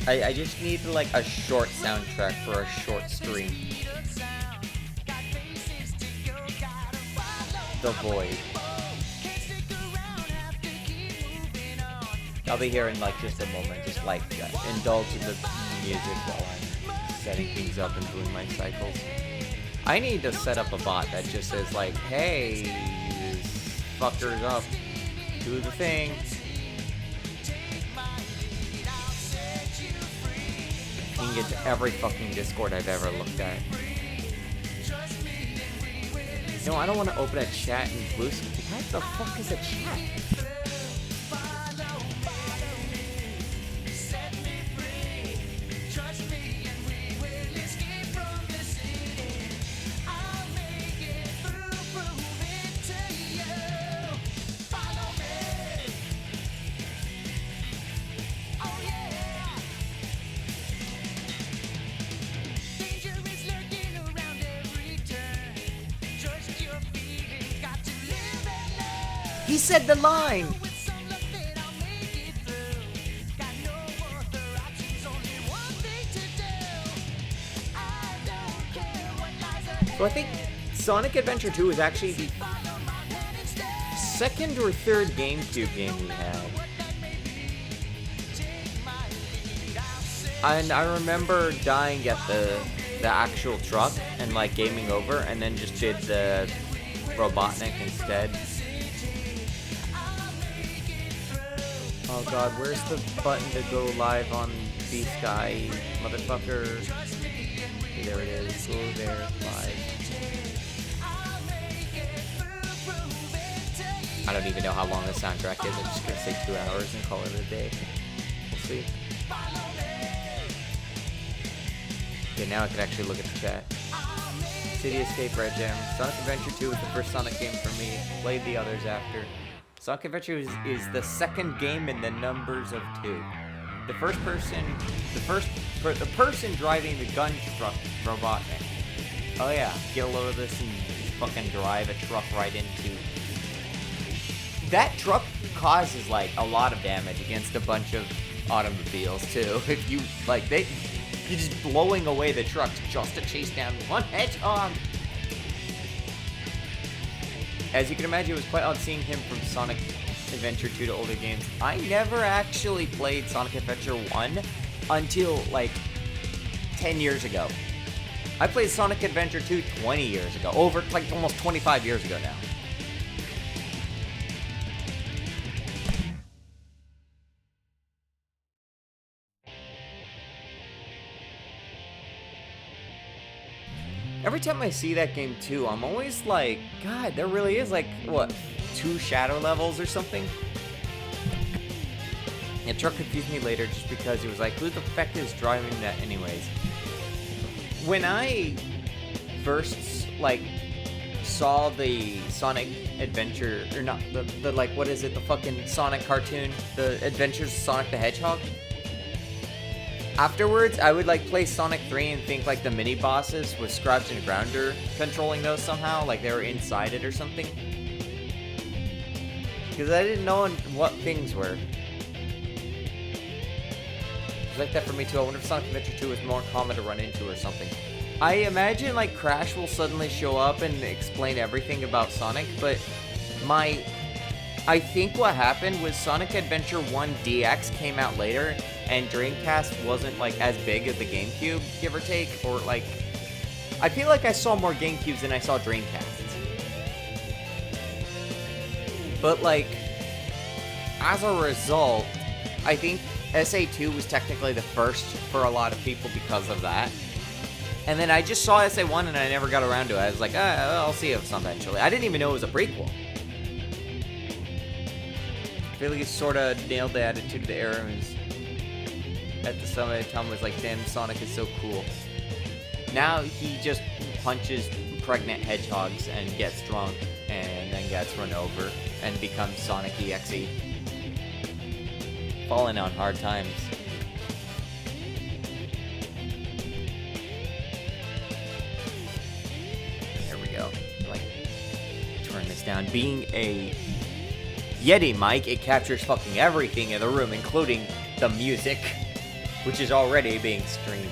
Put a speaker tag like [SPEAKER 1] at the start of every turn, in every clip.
[SPEAKER 1] I just need like a short soundtrack for a short stream. The Void. I'll be here in like just a moment, just like indulge in the music while I'm setting things up and doing my cycles. I need to set up a bot that just says like, hey, this fucker's up, do the thing. You can get to every fucking Discord I've ever looked at. No, I don't want to open a chat in Blue. What the fuck is a chat? He said the line! So I think Sonic Adventure 2 is actually the second or third GameCube game we had. And I remember dying at the actual truck and like gaming over, and then just did the Robotnik instead. Oh god, where's the button to go live on Beast Guy, motherfucker? Okay, there it is. Go there, live. I don't even know how long the soundtrack is. I'm just gonna say 2 hours and call it a day. We'll see. Okay, now I can actually look at the chat. City Escape Red Gem. Sonic Adventure 2 was the first Sonic game for me. Played the others after. Sonic Adventure is the second game in the numbers of 2. The person driving the gun truck, Robotnik. Oh yeah, get a load of this and fucking drive a truck right into. That truck causes like a lot of damage against a bunch of automobiles too. If you like, you're just blowing away the trucks just to chase down one hedgehog. As you can imagine, it was quite odd seeing him from Sonic Adventure 2 to older games. I never actually played Sonic Adventure 1 until, like, 10 years ago. I played Sonic Adventure 2 20 years ago. Over, like, almost 25 years ago now. Every time I see that game too, I'm always like, God, there really is like, what, 2 shadow levels or something? The truck confused me later just because it was like, who the fuck is driving that anyways? When I first, like, saw the Sonic Adventure, or not, the like, what is it, the fucking Sonic cartoon, the Adventures of Sonic the Hedgehog? Afterwards, I would like play Sonic 3 and think like the mini bosses with Scratch and Grounder controlling those somehow, like they were inside it or something. Because I didn't know what things were. It was like that for me too. I wonder if Sonic Adventure 2 is more common to run into or something. I imagine like Crash will suddenly show up and explain everything about Sonic, but I think what happened was Sonic Adventure 1 DX came out later, and Dreamcast wasn't like as big as the GameCube, give or take, or like, I feel like I saw more GameCubes than I saw Dreamcasts. But like, as a result, I think SA2 was technically the first for a lot of people because of that. And then I just saw SA1 and I never got around to it. I was like, I'll see it eventually. I didn't even know it was a prequel. I feel like he sort of nailed the attitude of the era and was, at the summit, Tom was like, damn, Sonic is so cool. Now he just punches pregnant hedgehogs and gets drunk and then gets run over and becomes Sonic EXE. Falling on hard times. There we go. Like, turn this down. Being a Yeti mic, it captures fucking everything in the room, including the music. which is already being streamed.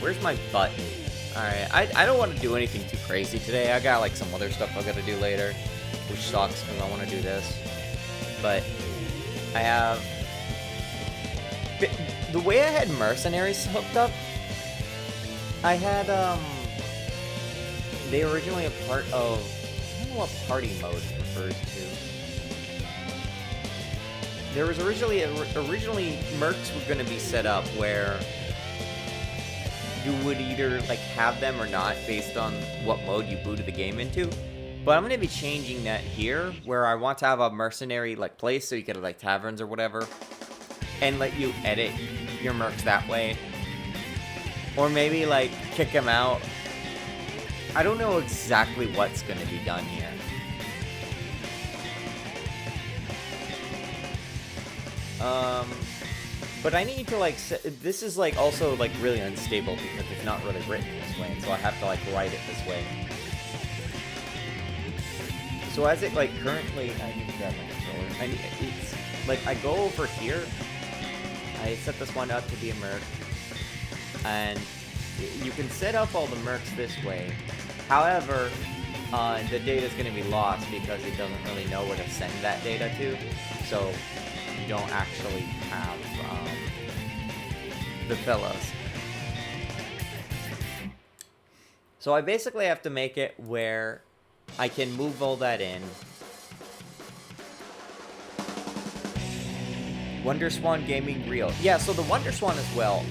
[SPEAKER 1] Where's my button? Alright, I don't want to do anything too crazy today. I got like some other stuff I gotta do later, which sucks because I want to do this. But I have... The way I had mercenaries hooked up, I had, they were originally a part of... I don't know what party mode refers to. There was originally Mercs were going to be set up where you would either like have them or not based on what mode you booted the game into. But I'm going to be changing that here, where I want to have a mercenary like place so you get like taverns or whatever, and let you edit your mercs that way, or maybe like kick them out. I don't know exactly what's going to be done here. But I need to like this is like also like really unstable because it's not really written this way, and so I have to like write it this way. So as it like currently, I need to grab my controller. It's like I go over here. I set this one up to be a merc, and you can set up all the mercs this way. However, the data is going to be lost because it doesn't really know where to send that data to. So you don't actually have the fellows. So I basically have to make it where I can move all that in. WonderSwan Gaming Reel. Yeah, so the WonderSwan as well.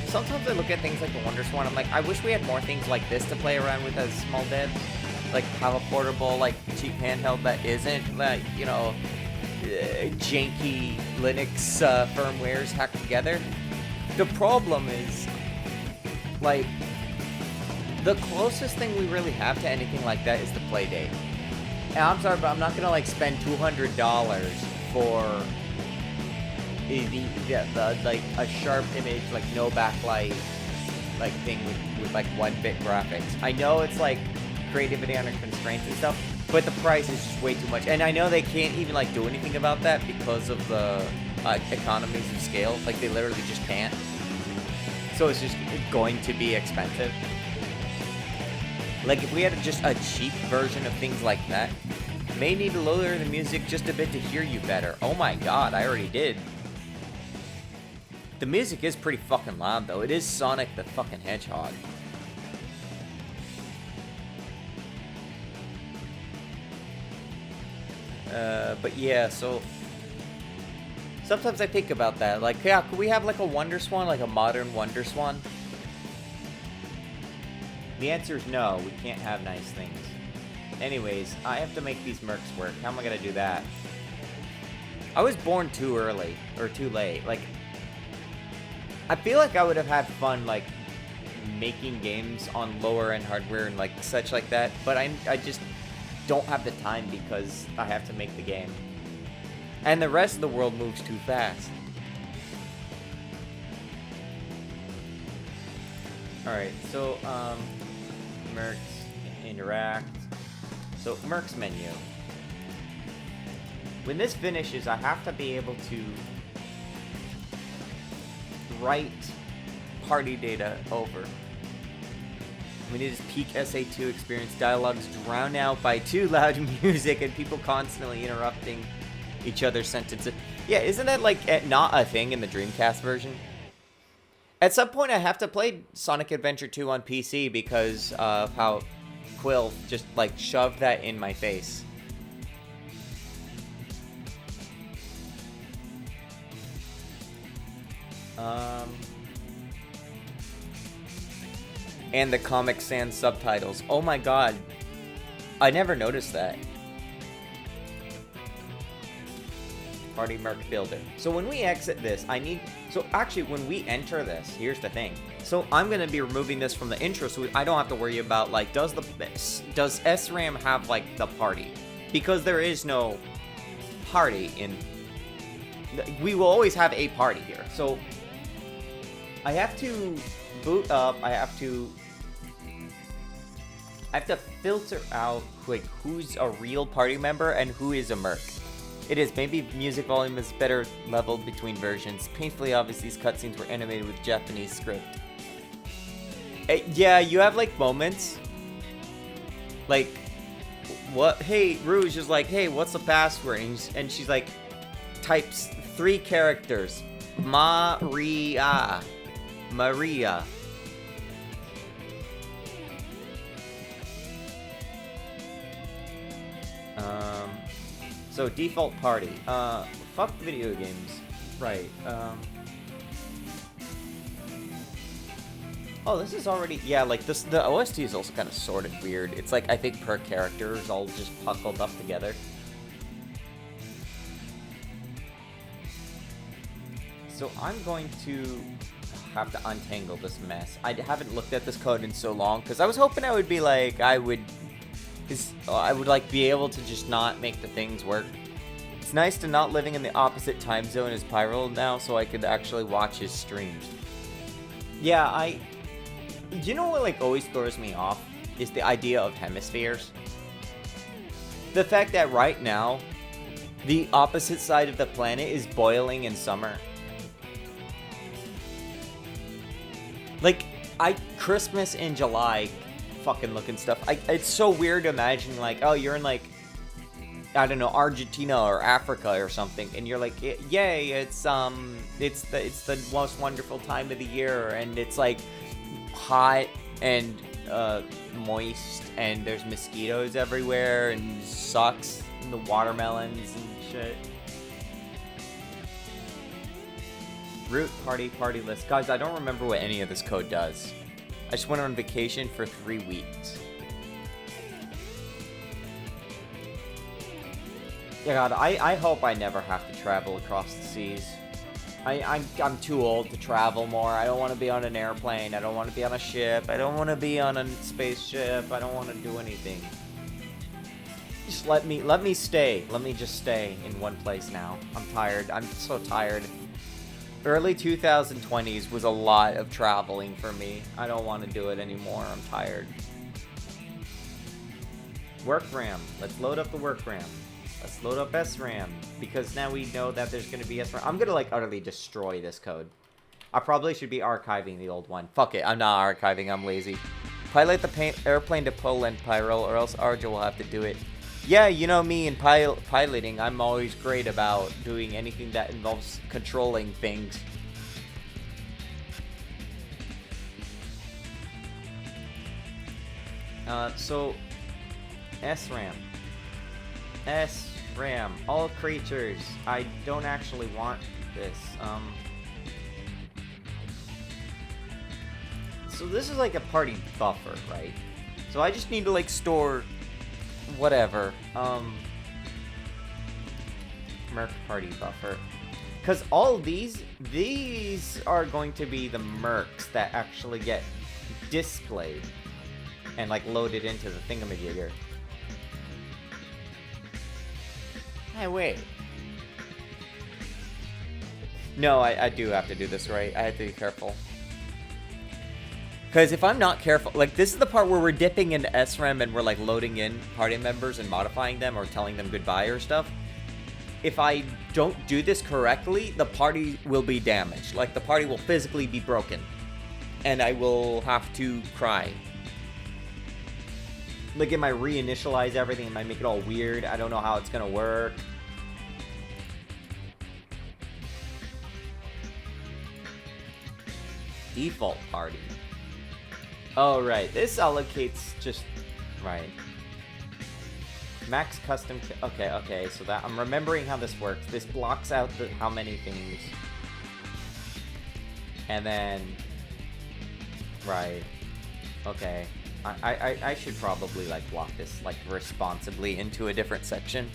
[SPEAKER 1] Sometimes I look at things like the WonderSwan, I'm like, I wish we had more things like this to play around with as small devs. Like, have a portable, like, cheap handheld that isn't, like, you know, janky Linux firmwares hacked together. The problem is, like, the closest thing we really have to anything like that is the Playdate. And I'm sorry, but I'm not gonna, like, spend $200 for like a sharp image, like no backlight, like thing with like 1-bit graphics. I know it's like creativity under constraints and stuff, but the price is just way too much. And I know they can't even like do anything about that because of the economies of scale. Like they literally just can't. So it's just going to be expensive. Like if we had just a cheap version of things like that, may need to lower the music just a bit to hear you better. Oh my god, I already did. The music is pretty fucking loud, though. It is Sonic the fucking Hedgehog. But yeah, so... Sometimes I think about that. Like, yeah, could we have, like, a WonderSwan? Like, a modern WonderSwan? The answer is no. We can't have nice things. Anyways, I have to make these mercs work. How am I gonna do that? I was born too early. Or too late. Like... I feel like I would have had fun, like, making games on lower-end hardware and, like, such like that, but I just don't have the time because I have to make the game. And the rest of the world moves too fast. Alright, so, Mercs, interact. So, Mercs menu. When this finishes, I have to be able to write party data over. We need this peak SA2 experience. Dialogues drowned out by too loud music and people constantly interrupting each other's sentences. Yeah, isn't that like not a thing in the Dreamcast version? At some point I have to play Sonic Adventure 2 on PC because of how Quill just like shoved that in my face. And the Comic Sans subtitles. Oh my god. I never noticed that. Party Merc Builder. So when we exit this, so actually when we enter this, here's the thing. So I'm going to be removing this from the intro so I don't have to worry about like, does SRAM have like the party? Because there is no party in... We will always have a party here. So I have to boot up, I have to filter out like who's a real party member and who is a merc. It is. Maybe music volume is better leveled between versions. Painfully obvious these cutscenes were animated with Japanese script. Yeah, you have like moments. Like, what? Hey, Rouge is like, hey, what's the password? And she's like, types 3 characters. Maria. So default party. Fuck video games. Right. Oh, this is already... Yeah, like, this. The OST is also kind of sorted weird. It's like, I think per character is all just puckled up together. So I'm going to have to untangle this mess. I haven't looked at this code in so long, because I was hoping I would be like, I would like be able to just not make the things work. It's nice to not living in the opposite time zone as Pyro now, so I could actually watch his streams. Yeah, you know what like always throws me off is the idea of hemispheres. The fact that right now the opposite side of the planet is boiling in summer. Like, Christmas in July fucking looking stuff. It's so weird to imagine like, oh, you're in like, I don't know, Argentina or Africa or something, and you're like, yay, it's the most wonderful time of the year, and it's like hot and moist, and there's mosquitoes everywhere, and sucks, and the watermelons and shit. Root party list. Guys, I don't remember what any of this code does. I just went on vacation for 3 weeks. Yeah, God, I hope I never have to travel across the seas. I'm too old to travel more. I don't want to be on an airplane. I don't want to be on a ship. I don't want to be on a spaceship. I don't want to do anything. Just let me stay. Let me just stay in one place now. I'm tired. I'm so tired. Early 2020s was a lot of traveling for me. I don't want to do it anymore. I'm tired. Work RAM. Let's load up the work RAM. Let's load up SRAM, because now we know that there's going to be SRAM. I'm going to, like, utterly destroy this code. I probably should be archiving the old one. Fuck it, I'm not archiving, I'm lazy. Pilot the airplane to Poland, Pyro, or else Arja will have to do it. Yeah, you know me in piloting, I'm always great about doing anything that involves controlling things. So, SRAM. SRAM. All creatures. I don't actually want this. So this is like a party buffer, right? So I just need to like store whatever. Merc party buffer. Because all these are going to be the mercs that actually get displayed and like loaded into the thingamajigger. Hey, wait. No, I do have to do this right. I have to be careful. Because if I'm not careful, like this is the part where we're dipping into SRAM and we're like loading in party members and modifying them or telling them goodbye or stuff. If I don't do this correctly, the party will be damaged. Like the party will physically be broken. And I will have to cry. Like, am I reinitialize everything? Am I make it all weird? I don't know how it's gonna work. Default party. Oh, right. This allocates just... Right. Max custom... Okay. So that... I'm remembering how this works. This blocks out the how many things. And then... Right. Okay. I should probably, like, block this, like, responsibly into a different section.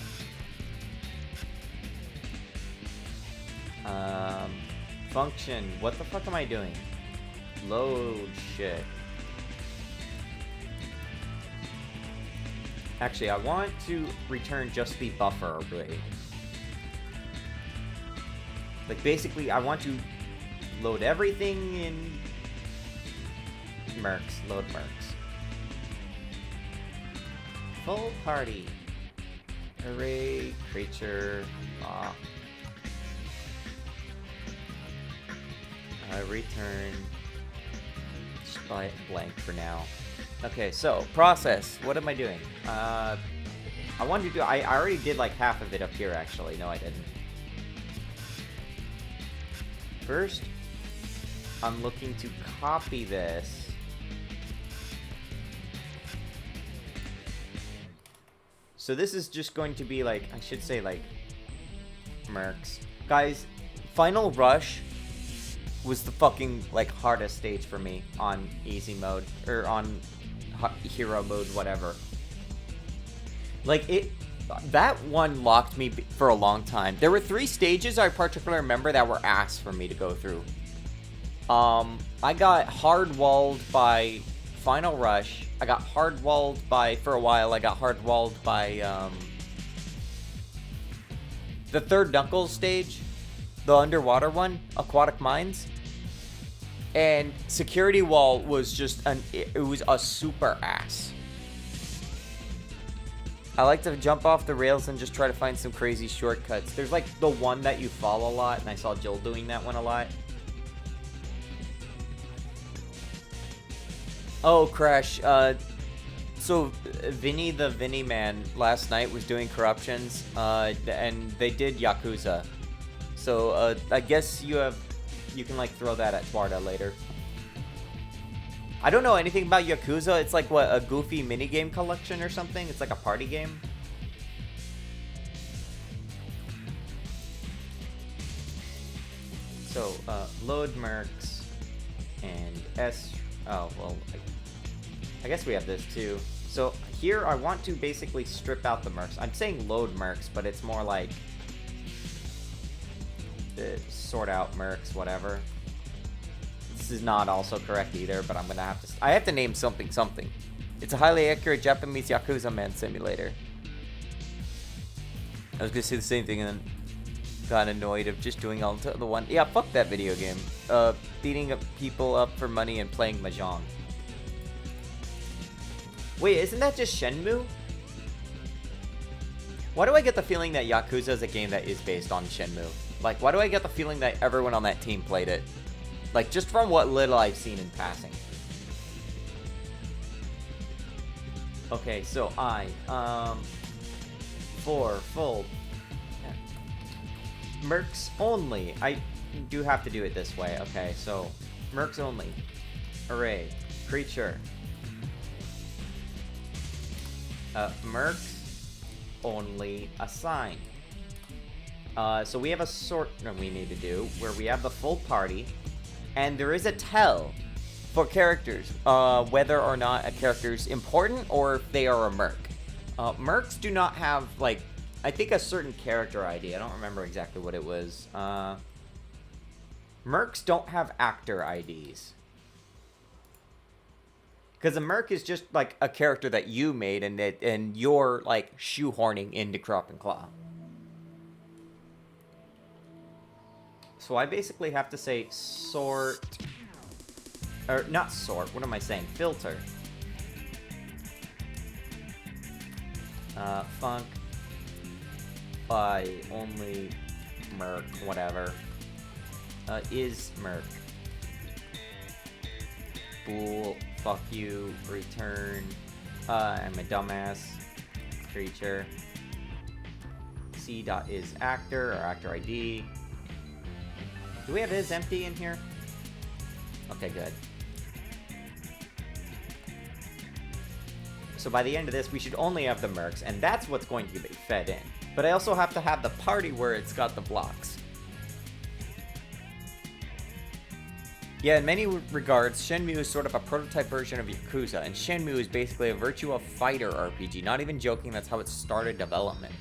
[SPEAKER 1] Function. What the fuck am I doing? Load shit. Actually, I want to return just the buffer array. Like, basically, I want to load everything in Mercs. Load Mercs. Full party. Array, creature, return, just blank for now. Okay, so, process. What am I doing? I wanted to do, I already did like half of it up here actually. No, I didn't. First, I'm looking to copy this. So this is just going to be like, I should say like, Mercs. Guys, Final Rush was the fucking like hardest stage for me on easy mode, or on hero mode, whatever. Like that one locked me for a long time. There were 3 stages I particularly remember that were ass for me to go through. I got hard-walled by Final Rush. I got hard-walled by, for a while, I got hard-walled by, the 3rd Knuckles stage. The underwater one, Aquatic Mines. And Security Wall was just it was a super ass. I like to jump off the rails and just try to find some crazy shortcuts. There's like the one that you fall a lot, and I saw Jill doing that one a lot. Oh, Crash. So Vinny the Vinny Man last night was doing corruptions, and they did Yakuza. So I guess you can like throw that at Tuarda later. I don't know anything about Yakuza. It's like what, a goofy minigame collection or something? It's like a party game. So load Mercs and S. Oh well, I guess we have this too. So here I want to basically strip out the Mercs. I'm saying load Mercs, but it's more like sort out Mercs, whatever. This is not also correct either, but I'm gonna have to. I have to name something. It's a highly accurate Japanese Yakuza man simulator. I was gonna say the same thing and then got annoyed of just doing all the one. Yeah, fuck that video game. Beating up people up for money and playing mahjong. Wait, isn't that just Shenmue? Why do I get the feeling that Yakuza is a game that is based on Shenmue? Like, why do I get the feeling that everyone on that team played it? Like, just from what little I've seen in passing. Okay, so for full Mercs only. I do have to do it this way. Okay, so Mercs only. Array. Creature. Mercs only assign. So we have a sort we need to do where we have the full party, and there is a tell for characters, whether or not a character is important or if they are a Merc. Mercs do not have, like, I think a certain character ID. I don't remember exactly what it was. Mercs don't have actor IDs. Because a Merc is just, like, a character that you made and you're, like, shoehorning into Crop and Claw. So I basically have to say sort... Or, not sort, what am I saying? Filter. Func. By only Merc, whatever. Is Merc. Bool, fuck you, return. I'm a dumbass. Creature. C.is actor, or actor ID. Do we have is empty in here? Okay, good. So by the end of this, we should only have the Mercs, and that's what's going to be fed in. But I also have to have the party where it's got the blocks. Yeah, in many regards, Shenmue is sort of a prototype version of Yakuza, and Shenmue is basically a Virtua Fighter RPG. Not even joking, that's how it started development.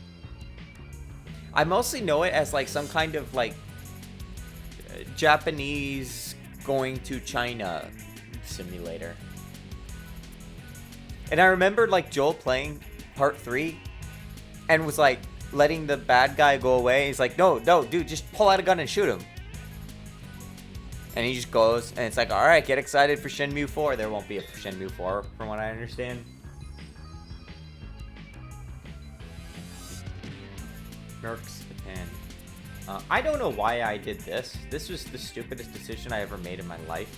[SPEAKER 1] I mostly know it as like some kind of like Japanese going to China simulator. And I remember like Joel playing part 3 and was like letting the bad guy go away. He's like, no, dude, just pull out a gun and shoot him. And he just goes, and it's like, alright, get excited for Shenmue 4. There won't be a Shenmue 4, from what I understand. Merc's depend. I don't know why I did this. This was the stupidest decision I ever made in my life.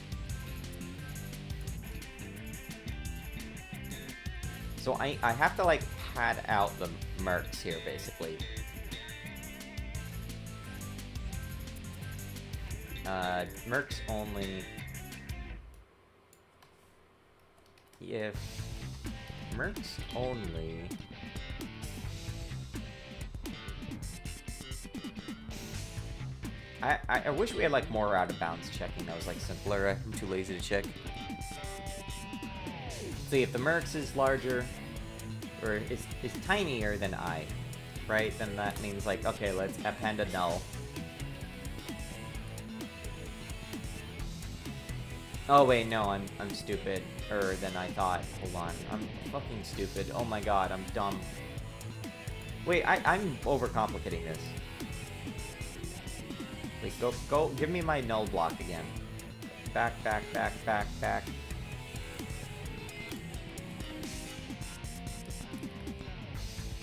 [SPEAKER 1] So I have to, like, pad out the Mercs here, basically. Mercs only. If Mercs only. I wish we had, like, more out of bounds checking. That was, like, simpler. I'm too lazy to check. See, if the Mercs is larger, or is tinier than I, right? Then that means, like, okay, let's append a null. Oh wait, no, I'm stupider than I thought. Hold on, I'm fucking stupid. Oh my god, I'm dumb. Wait, I'm overcomplicating this. Wait, go, give me my null block again. Back.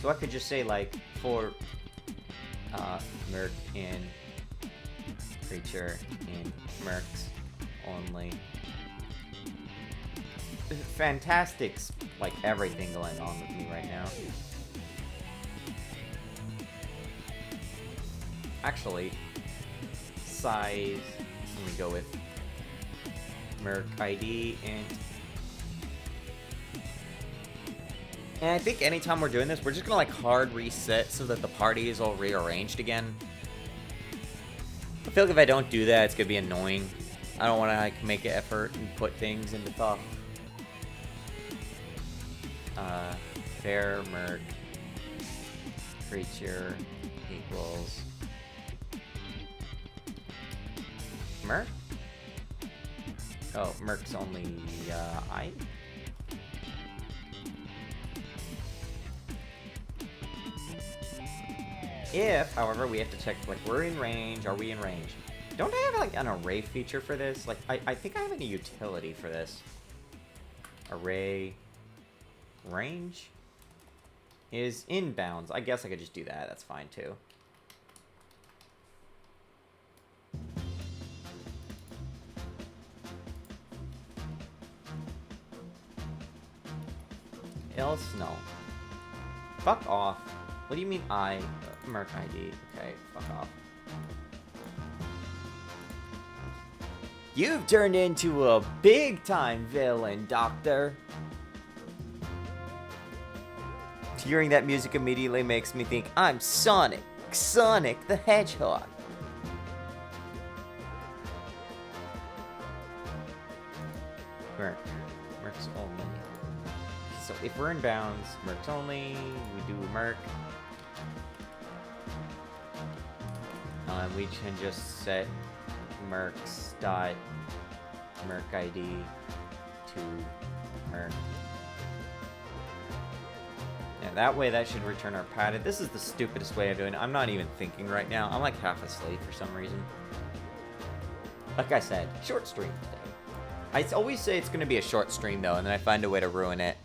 [SPEAKER 1] So I could just say, like, for Merc in creature in Mercs only. Fantastic, like, everything going on with me right now. Actually, size, let me go with Merc ID and I think anytime we're doing this, we're just gonna, like, hard reset so that the party is all rearranged again. I feel like if I don't do that, it's gonna be annoying. I don't want to, like, make an effort and put things into thought. Fair Merc creature equals Merc? Oh, Merc's only I? If, however, we have to check, like, we're in range, are we in range? Don't I have, like, an array feature for this? Like, I think I have a utility for this. Array range is inbounds. I guess I could just do that. That's fine, too. Else, no. Fuck off. What do you mean I? Merc ID. Okay, fuck off. You've turned into a big-time villain, Doctor. Hearing that music immediately makes me think I'm Sonic the Hedgehog. Merc's only. So if we're in bounds, Merc's only, we do Merc. We can just set Merc's dot Merc ID to Merc. Yeah, that way that should return our padded. This is the stupidest way of doing it. I'm not even thinking right now. I'm like half asleep for some reason. Like I said, short stream today. I always say it's going to be a short stream though, and then I find a way to ruin it.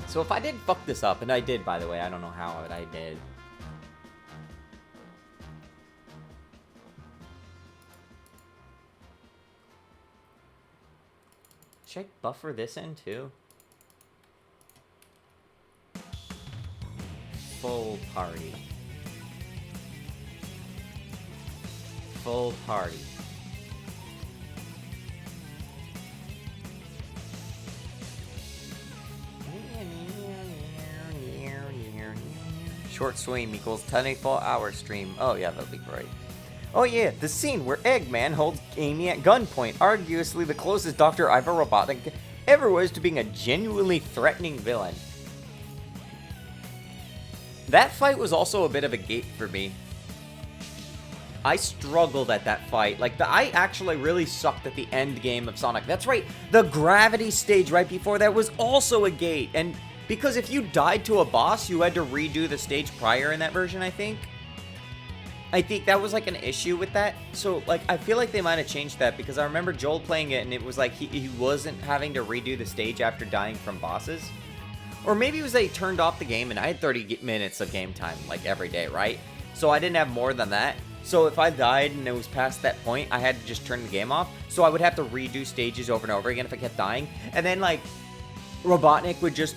[SPEAKER 1] So if I did fuck this up, and I did, by the way, I don't know how, but I did. Should I buffer this in too? Full party. Full party. Short stream equals 24-hour stream. Oh yeah, that'll be great. Oh yeah, the scene where Eggman holds Amy at gunpoint, arguably the closest Dr. Ivar Robotnik ever was to being a genuinely threatening villain. That fight was also a bit of a gate for me. I struggled at that fight. Like, I actually really sucked at the end game of Sonic. That's right, the gravity stage right before that was also a gate. And because if you died to a boss, you had to redo the stage prior in that version, I think. I think that was like an issue with that. So like I feel like they might have changed that because I remember Joel playing it and it was like he wasn't having to redo the stage after dying from bosses. Or maybe it was they turned off the game and I had 30 minutes of game time like every day, right? So I didn't have more than that. So if I died and it was past that point, I had to just turn the game off. So I would have to redo stages over and over again if I kept dying. And then like Robotnik would just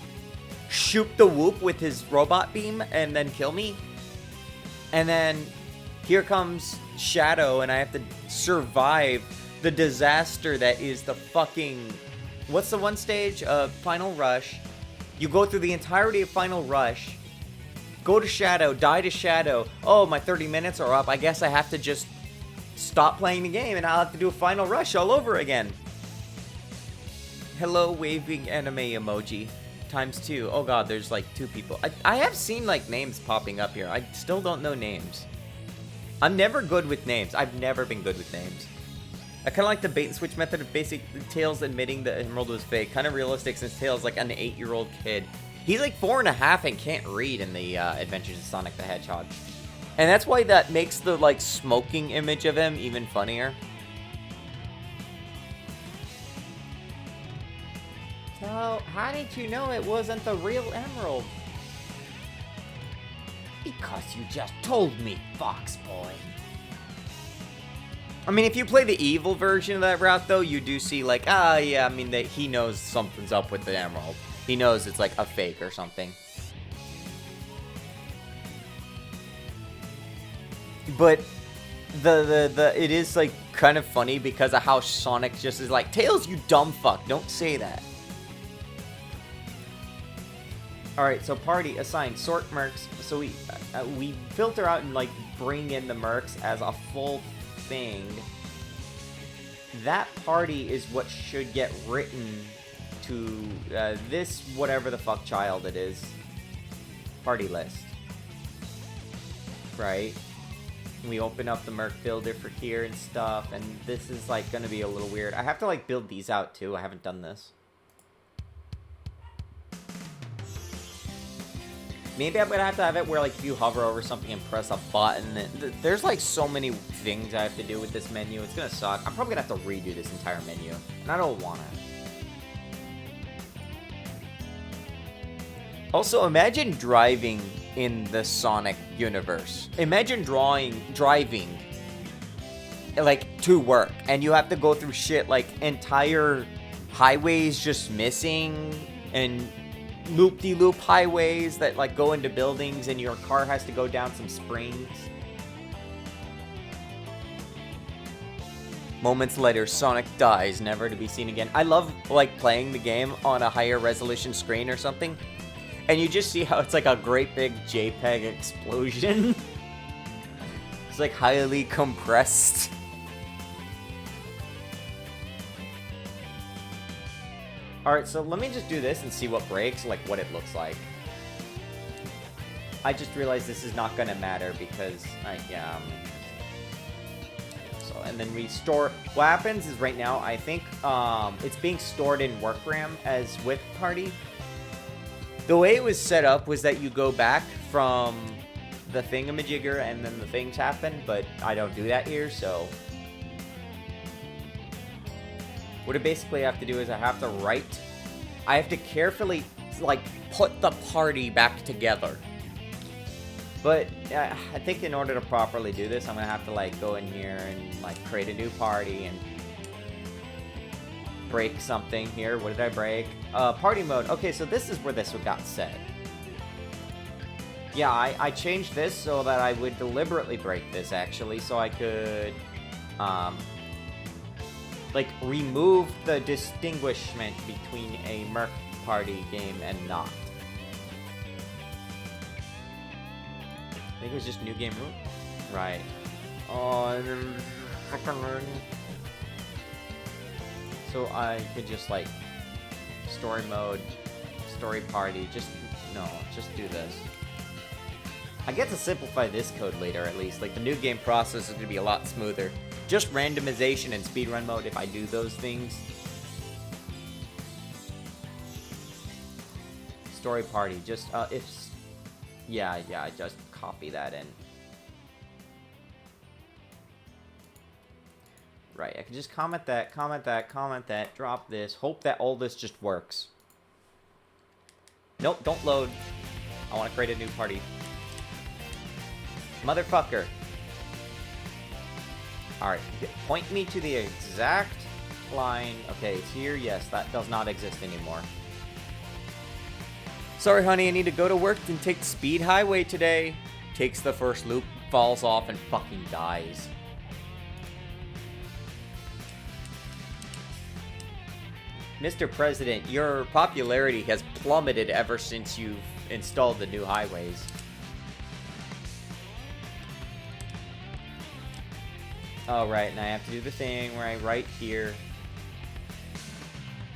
[SPEAKER 1] shoot the whoop with his robot beam and then kill me. And then here comes Shadow and I have to survive the disaster that is the fucking... What's the one stage? Final Rush. You go through the entirety of Final Rush, go to Shadow, die to Shadow. Oh, my 30 minutes are up. I guess I have to just stop playing the game and I'll have to do a Final Rush all over again. Hello, waving anime emoji. ×2. Oh god, there's like 2 people. I have seen like names popping up here. I still don't know names. I'm never good with names. I've never been good with names. I kind of like the bait and switch method of basic Tails admitting the emerald was fake. Kind of realistic since Tails like an 8-year-old kid. He's like 4.5 and can't read in the Adventures of Sonic the Hedgehog. And that's why that makes the like smoking image of him even funnier. So, how did you know it wasn't the real emerald? Because you just told me, Fox Boy. I mean, if you play the evil version of that route, though, you do see, like, yeah, I mean, that he knows something's up with the emerald. He knows it's, like, a fake or something. But it is, like, kind of funny because of how Sonic just is like, Tails, you dumb fuck, don't say that. Alright, so party assigned sort mercs. So we filter out and like bring in the mercs as a full thing. That party is what should get written to this whatever the fuck child it is. Party list. Right? We open up the merc builder for here and stuff, and this is like gonna be a little weird. I have to like build these out too. I haven't done this. Maybe I'm gonna have to have it where, like, if you hover over something and press a button, there's, like, so many things I have to do with this menu. It's gonna suck. I'm probably gonna have to redo this entire menu, and I don't want it. Also, imagine driving in the Sonic universe. Imagine driving, like, to work, and you have to go through shit, like, entire highways just missing, and loop-de-loop highways that like go into buildings and your car has to go down some springs. Moments later, Sonic dies, never to be seen again. I love like playing the game on a higher resolution screen or something, and you just see how it's like a great big JPEG explosion. It's like highly compressed. Alright, so let me just do this and see what breaks, like what it looks like. I just realized this is not gonna matter because, so, and then we store, what happens is right now, I think, it's being stored in work RAM as with party. The way it was set up was that you go back from the thingamajigger and then the things happen, but I don't do that here, so. What I basically have to do is I have to carefully, like, put the party back together. But I think in order to properly do this, I'm going to have to, like, go in here and, like, create a new party and break something here. What did I break? Party mode. Okay, so this is where this got set. Yeah, I changed this so that I would deliberately break this, actually, so I could, like, remove the distinguishment between a Merc party game and not. I think it was just new game root? Right. Oh, so I could just, like, story mode, story party, just do this. I get to simplify this code later, at least. Like, the new game process is going to be a lot smoother. Just randomization and speedrun mode if I do those things. Story party, just, yeah, I just copy that in. right. I can just comment that, drop this, hope that all this just works. Nope, don't load. I want to create a new party. Motherfucker. Alright, point me to the exact line. Okay, it's here. Yes, that does not exist anymore. Sorry, honey, I need to go to work and take the speed highway today. Takes the first loop, falls off, and fucking dies. Mr. President, your popularity has plummeted ever since you've installed the new highways. Oh, right, and I have to do the thing where I write here.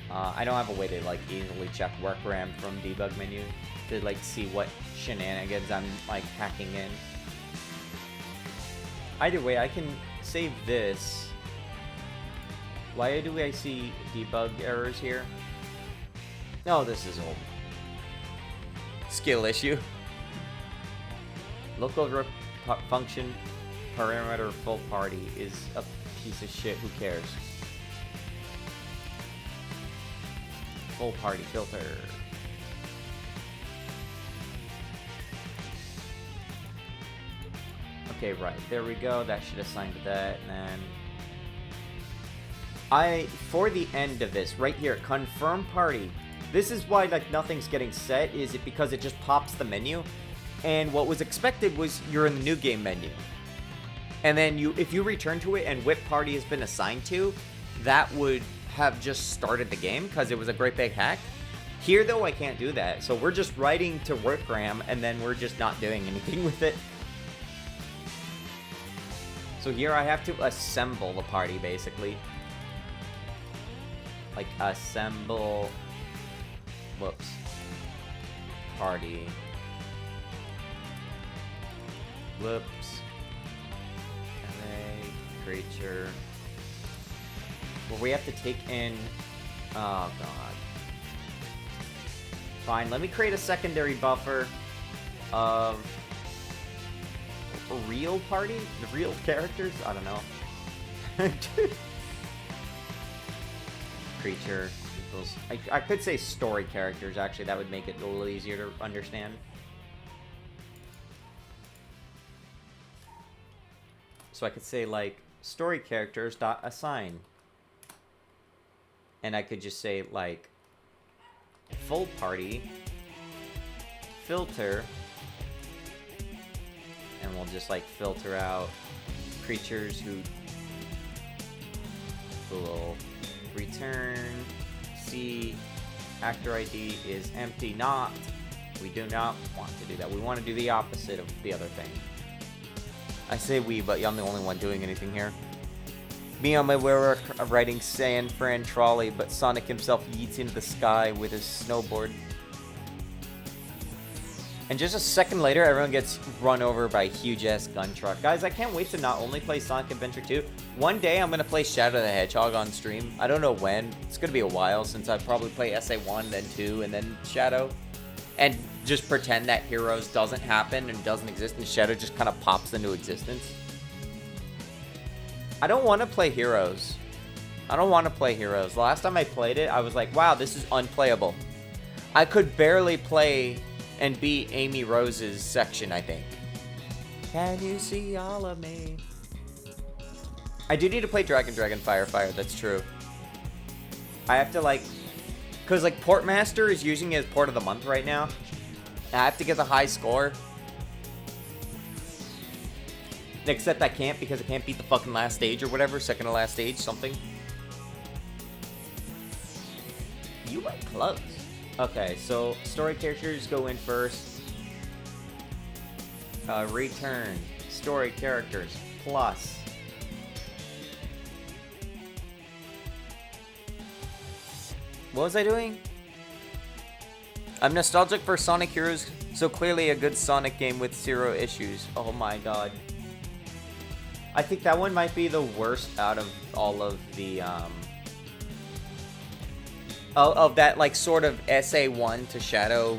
[SPEAKER 1] I don't have a way to, like, easily check workaround from debug menu to, like, see what shenanigans I'm, like, hacking in. Either way, I can save this. Why do I see debug errors here? No, this is old. Skill issue. Local function parameter full party is a piece of shit. Who cares? Full party filter. Okay, right. There we go. That should assign to that. And then for the end of this, right here, confirm party. This is why, like, nothing's getting set, is it because it just pops the menu. And what was expected was you're in the new game menu. And then if you return to it and whip party has been assigned to, that would have just started the game because it was a great big hack. Here, though, I can't do that. So we're just writing to workram, and then we're just not doing anything with it. So here I have to assemble the party, basically. Like, assemble... Whoops. Party. Whoops. Array. Creature. Well, we have to take in... Oh, God. Fine, let me create a secondary buffer of... real party? The real characters? I don't know. Creature equals... I could say story characters, actually. That would make it a little easier to understand. So I could say, like, story characters dot assign. And I could just say, like, full party filter. And we'll just, like, filter out creatures who will return. See, actor ID is empty. Not. We do not want to do that. We want to do the opposite of the other thing. I say we, but I'm the only one doing anything here. Me on my way of riding San Fran trolley, but Sonic himself yeets into the sky with his snowboard. And just a second later, everyone gets run over by a huge-ass gun truck. Guys, I can't wait to not only play Sonic Adventure 2. One day, I'm going to play Shadow the Hedgehog on stream. I don't know when. It's going to be a while since I probably play SA1, then 2, and then Shadow. And just pretend that Heroes doesn't happen and doesn't exist, and Shadow just kind of pops into existence. I don't want to play Heroes. I don't want to play Heroes. The last time I played it, I was like, wow, this is unplayable. I could barely play and beat Amy Rose's section, I think. Can you see all of me? I do need to play Dragon Fire, that's true. I have to, like... Because, like, Portmaster is using it as Port of the Month right now. I have to get the high score. Except I can't because I can't beat the fucking last stage or whatever. Second to last stage, something. You were close. Okay, so story characters go in first. Return. Story characters. Plus. What was I doing? I'm nostalgic for Sonic Heroes, so clearly a good Sonic game with 0 issues. Oh my god. I think that one might be the worst out of all of the, of that, like, sort of SA1 to Shadow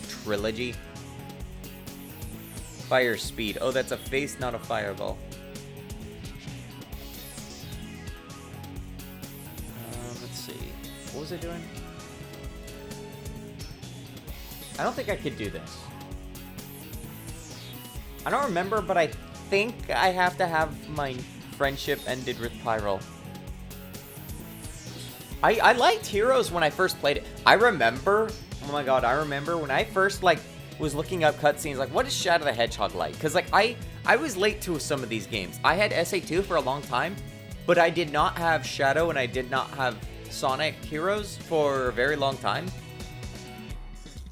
[SPEAKER 1] trilogy. Fire speed. Oh, that's a face, not a fireball. What was I doing? I don't think I could do this. I don't remember, but I think I have to have my friendship ended with Pyrrole. I liked Heroes when I first played it. I remember, oh my god, I remember when I first, like, was looking up cutscenes, like, what is Shadow the Hedgehog like? Because, like, I was late to some of these games. I had SA2 for a long time, but I did not have Shadow and I did not have Sonic Heroes for a very long time.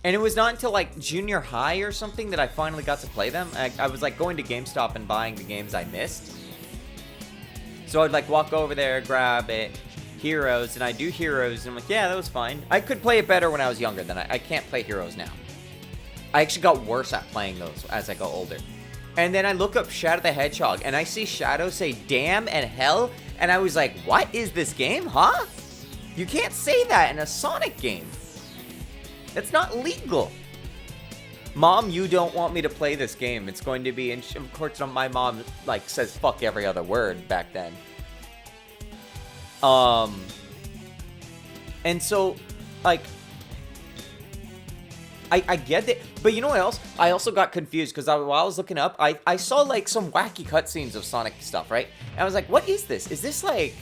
[SPEAKER 1] And it was not until, like, junior high or something that I finally got to play them. I was, like, going to GameStop and buying the games I missed. So I'd, like, walk over there, grab it, Heroes, and I do Heroes, and I'm like, yeah, that was fine. I could play it better when I was younger than I can't play Heroes now. I actually got worse at playing those as I got older. And then I look up Shadow the Hedgehog, and I see Shadow say, damn and hell, and I was like, what is this game, huh? You can't say that in a Sonic game. It's not legal. Mom, you don't want me to play this game. It's going to be, and of course, my mom, like, says fuck every other word back then. And so, like, I get it, but you know what else? I also got confused, because while I was looking up, I saw, like, some wacky cutscenes of Sonic stuff, right? And I was like, what is this? Is this, like...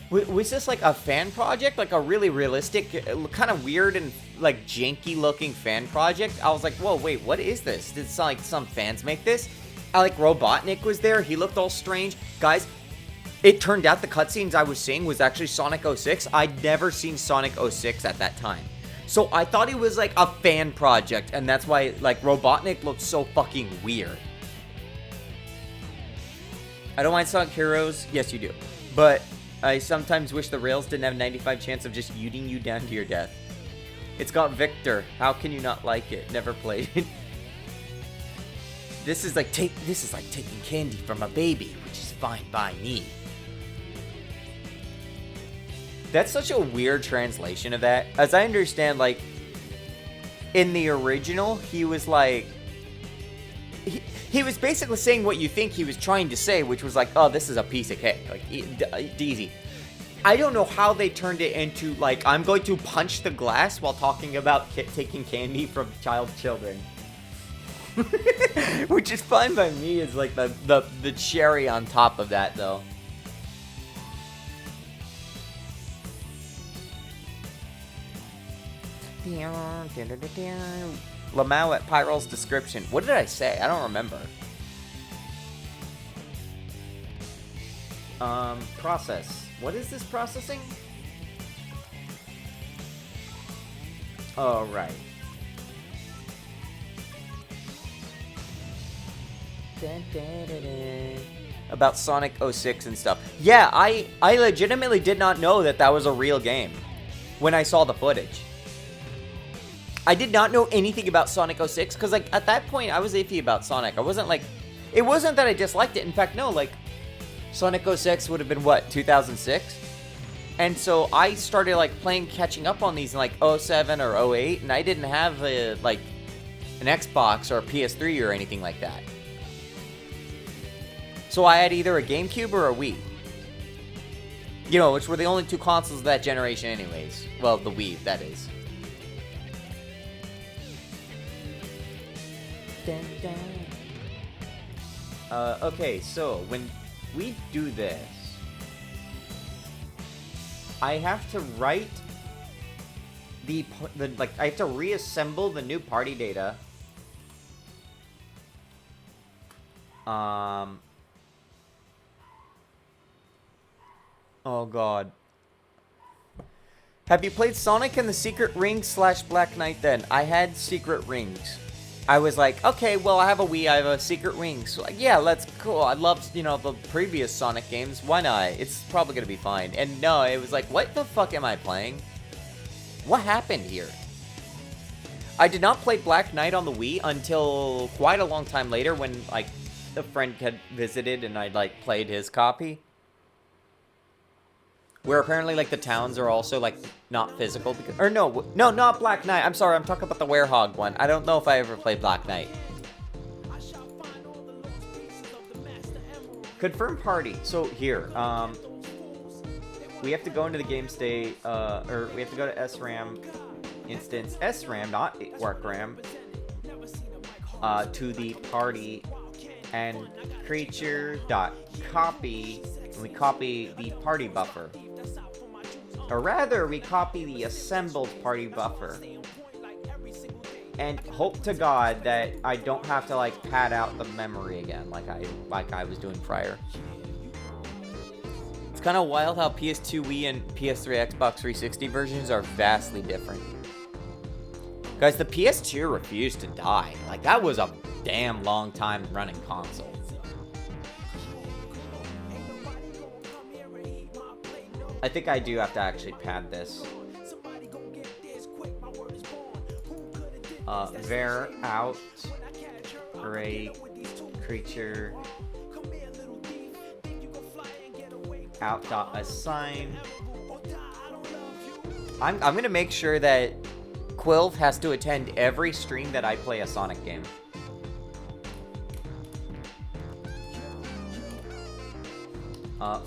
[SPEAKER 1] Was this, like, a fan project? Like, a really realistic, kind of weird and, like, janky-looking fan project? I was like, whoa, wait, what is this? Did, like, some fans make this? Like, Robotnik was there. He looked all strange. Guys, it turned out the cutscenes I was seeing was actually Sonic 06. I'd never seen Sonic 06 at that time. So I thought it was, like, a fan project, and that's why, like, Robotnik looked so fucking weird. I don't mind Sonic Heroes. Yes, you do. But... I sometimes wish the rails didn't have 95 chance of just yeeting you down to your death. It's got Victor. How can you not like it? Never played it. This is like taking candy from a baby, which is fine by me. That's such a weird translation of that. As I understand, like, in the original, he was like... He was basically saying what you think he was trying to say, which was like, oh, this is a piece of cake. Like, easy. I don't know how they turned it into, like, I'm going to punch the glass while talking about taking candy from children. Which is fine by me. It's like the cherry on top of that, though. Lamau at Pyrrole's description. What did I say? I don't remember. Process. What is this processing? Oh, right. About Sonic 06 and stuff. Yeah, I legitimately did not know that that was a real game when I saw the footage. I did not know anything about Sonic 06, because, like, at that point, I was iffy about Sonic. I wasn't, like... It wasn't that I disliked it. In fact, no, like, Sonic 06 would have been, what, 2006? And so I started, like, catching up on these in, like, 07 or 08, and I didn't have, like, an Xbox or a PS3 or anything like that. So I had either a GameCube or a Wii. You know, which were the only two consoles of that generation anyways. Well, the Wii, that is. Okay, so when we do this, I have to write the I have to reassemble the new party data. Oh god. Have you played Sonic and the Secret Ring / Black Knight then? I had Secret Rings. I was like, okay, well, I have a Wii, I have a Secret Ring. So, like, yeah, that's cool. I loved, you know, the previous Sonic games. Why not? It's probably going to be fine. And no, it was like, what the fuck am I playing? What happened here? I did not play Black Knight on the Wii until quite a long time later when, like, a friend had visited and I'd, like, played his copy. Where apparently, like, the towns are also, like, not physical. Because, or no, not Black Knight. I'm sorry, I'm talking about the Werehog one. I don't know if I ever played Black Knight. Confirm party. So, here. we have to go into the game state, or we have to go to SRAM instance, SRAM, not WorkRAM, to the party, and creature dot copy, and we copy the party buffer. Or rather, we copy the assembled party buffer. And hope to God that I don't have to like pad out the memory again like I was doing prior. It's kind of wild how PS2 Wii and PS3 Xbox 360 versions are vastly different. Guys, the PS2 refused to die. Like, that was a damn long time running console. I think I do have to actually pad this. Var out array creature out.assign. I'm gonna make sure that Quilv has to attend every stream that I play a Sonic game.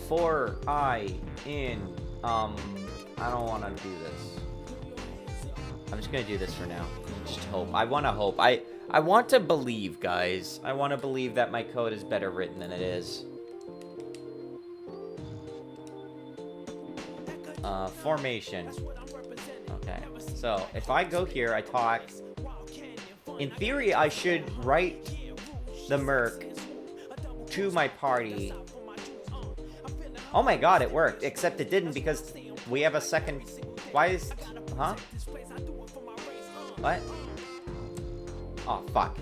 [SPEAKER 1] For I in I don't want to do this. I'm just gonna do this for now. Just hope. I want to hope. I want to believe, guys. I want to believe that my code is better written than it is. Formation. Okay. So if I go here, I talk. In theory, I should write the Merc to my party. Oh my god, it worked. Except it didn't because we have a second. Why is? Huh? What? Oh, fuck.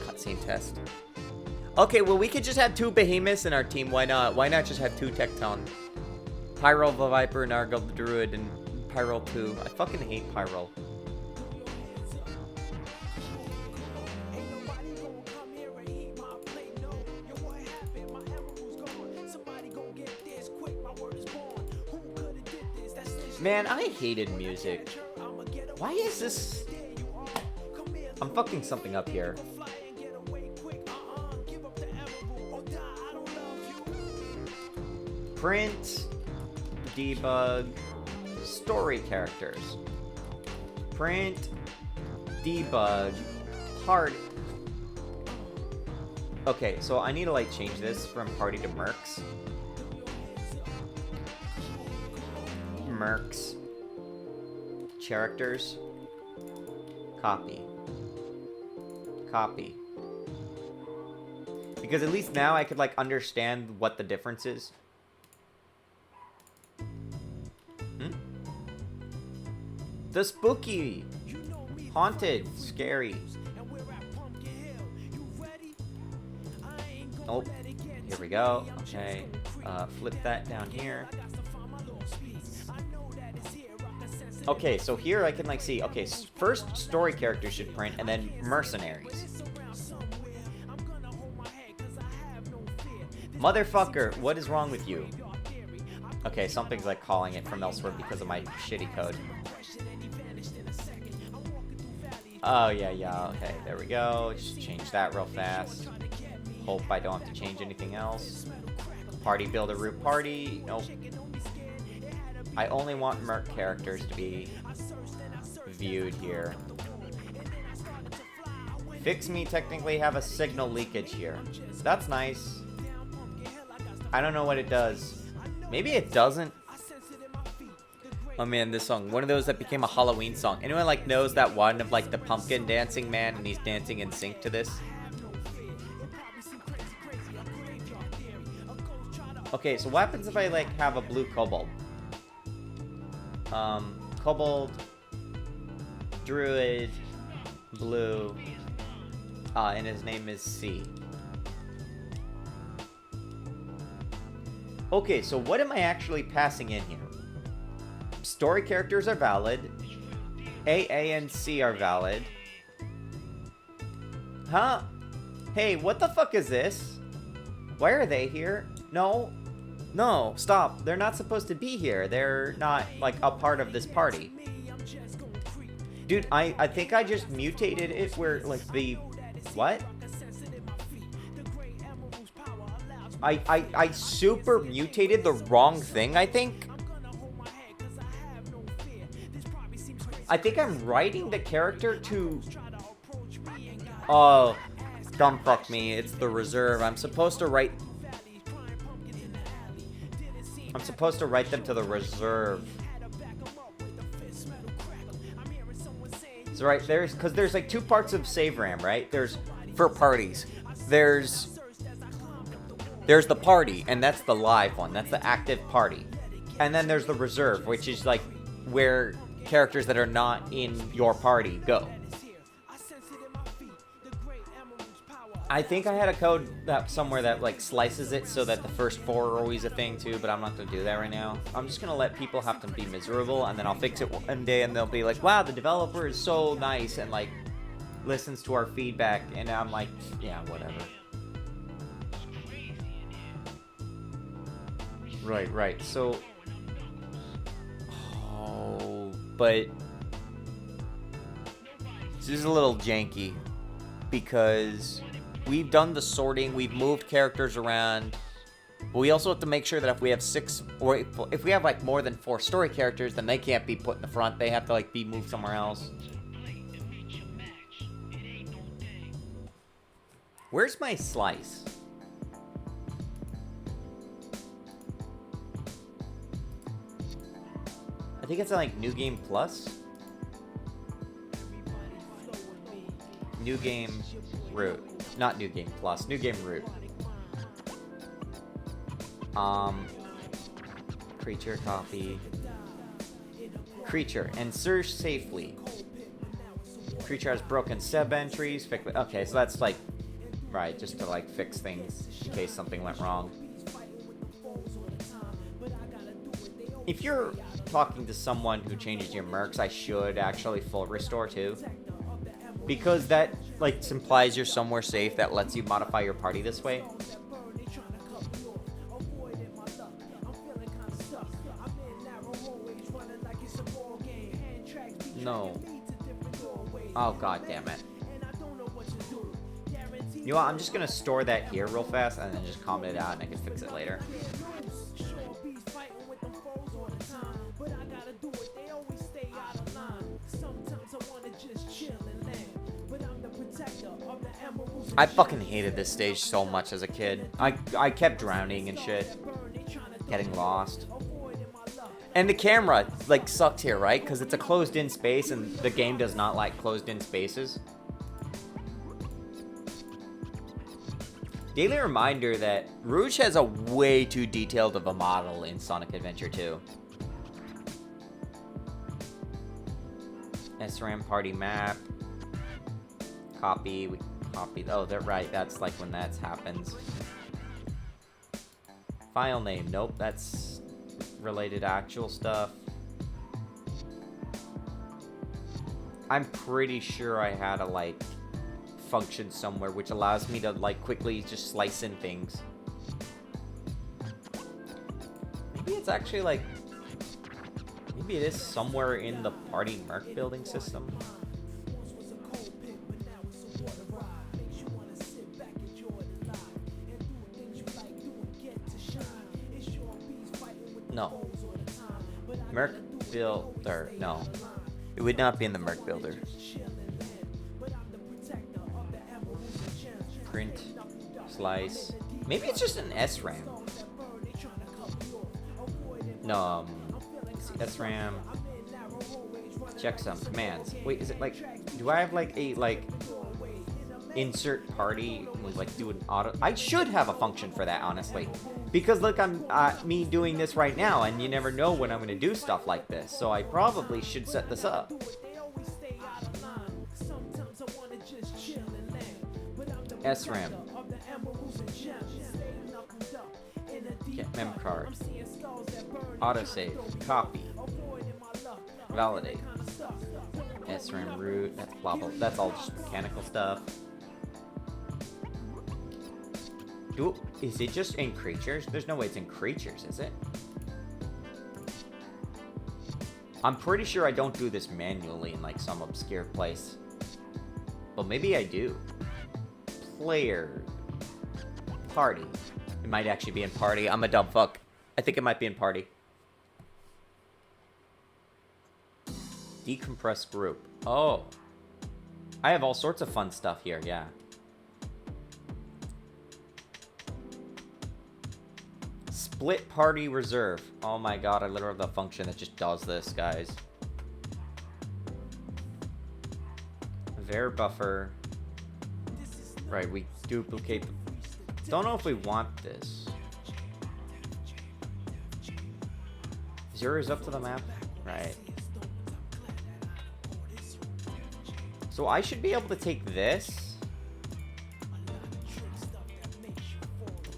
[SPEAKER 1] Cutscene test. Okay, well, we could just have two Behemoths in our team. Why not? Why not just have two Tecton? Pyro the Viper, Nargle the Druid, and Pyro Poo. I fucking hate Pyro. Man, I hated music. Why is this? I'm fucking something up here. Print, debug, story characters. Print, debug, party. Okay, so I need to like change this from party to Mercs. Mercs. Characters. Copy. Copy. Because at least now I could like understand what the difference is. The spooky, haunted, scary. Oh, here we go. Okay, flip that down here. Okay, so here I can like see. Okay, first story characters should print, and then mercenaries. Motherfucker, what is wrong with you? Okay, something's like calling it from elsewhere because of my shitty code. Oh, yeah, okay, there we go. Just change that real fast. Hope I don't have to change anything else. Party builder root party. Nope. I only want Merc characters to be viewed here. Fix me technically have a signal leakage here. That's nice. I don't know what it does. Maybe it doesn't. Oh man, this song. One of those that became a Halloween song. Anyone like knows that one of like the pumpkin dancing man and he's dancing in sync to this? Okay, so what happens if I like have a blue kobold? Kobold, Druid, blue, and his name is C. Okay, so what am I actually passing in here? Story characters are valid. A, and C are valid. Huh? Hey, what the fuck is this? Why are they here? No. No, stop. They're not supposed to be here. They're not, like, a part of this party. Dude, I think I just mutated it where, like, the... What? I super mutated the wrong thing, I think. I think I'm writing the character to... Oh, dumb fuck me. It's the reserve. I'm supposed to write them to the reserve. So right, because there's like two parts of save RAM, right? There's, for parties, there's the party, and that's the live one. That's the active party. And then there's the reserve, which is like where characters that are not in your party go. I think I had a code that somewhere that like slices it so that the first 4 are always a thing too, but I'm not going to do that right now. I'm just going to let people have to be miserable, and then I'll fix it one day and they'll be like, wow, the developer is so nice and like listens to our feedback, and I'm like, yeah, whatever. Right. So, but this is a little janky because we've done the sorting, we've moved characters around, but we also have to make sure that if we have 6, or if we have like more than 4 story characters, then they can't be put in the front. They have to like be moved somewhere else. Where's my slice? I think it's like New Game Plus. New Game Root. Not New Game Plus. New Game Root. Creature copy. Creature. Insert safely. Creature has broken sub entries. Okay, so that's like... Right, just to like fix things in case something went wrong. If you're talking to someone who changes your mercs, I should actually full restore too. Because that like implies you're somewhere safe that lets you modify your party this way. No. Oh, god damn it. You know what, I'm just gonna store that here real fast and then just comment it out and I can fix it later. I fucking hated this stage so much as a kid. I kept drowning and shit. Getting lost. And the camera, like, sucked here, right? Because it's a closed-in space and the game does not like closed-in spaces. Daily reminder that Rouge has a way too detailed of a model in Sonic Adventure 2. SRAM party map. Copy. We copy. Oh, they're right. That's like when that happens. File name. Nope. That's related to actual stuff. I'm pretty sure I had a like function somewhere which allows me to like quickly just slice in things. Maybe it's actually like, maybe it is somewhere in the party Merc building system. No. Merc builder. No. It would not be in the Merc builder. Print. Slice. Maybe it's just an SRAM. No, let's see, SRAM. Check some commands. Wait, is it like, do I have like a, like, insert party with like do an auto? I should have a function for that, honestly. Because look, I'm me doing this right now, and you never know when I'm going to do stuff like this. So I probably should set this up. SRAM. Get mem card. Autosave. Copy. Validate. SRAM root. That's blah blah. That's all just mechanical stuff. Is it just in creatures? There's no way it's in creatures, is it? I'm pretty sure I don't do this manually in like some obscure place. But maybe I do. Player. Party. might actually be in party. I'm a dumb fuck. I think it might be in party. Decompress group. Oh. I have all sorts of fun stuff here, yeah. Split party reserve. Oh my god, I literally have the function that just does this, guys. Var buffer. Right, we duplicate the... Don't know if we want this. Zero is up to the map? Right. So I should be able to take this.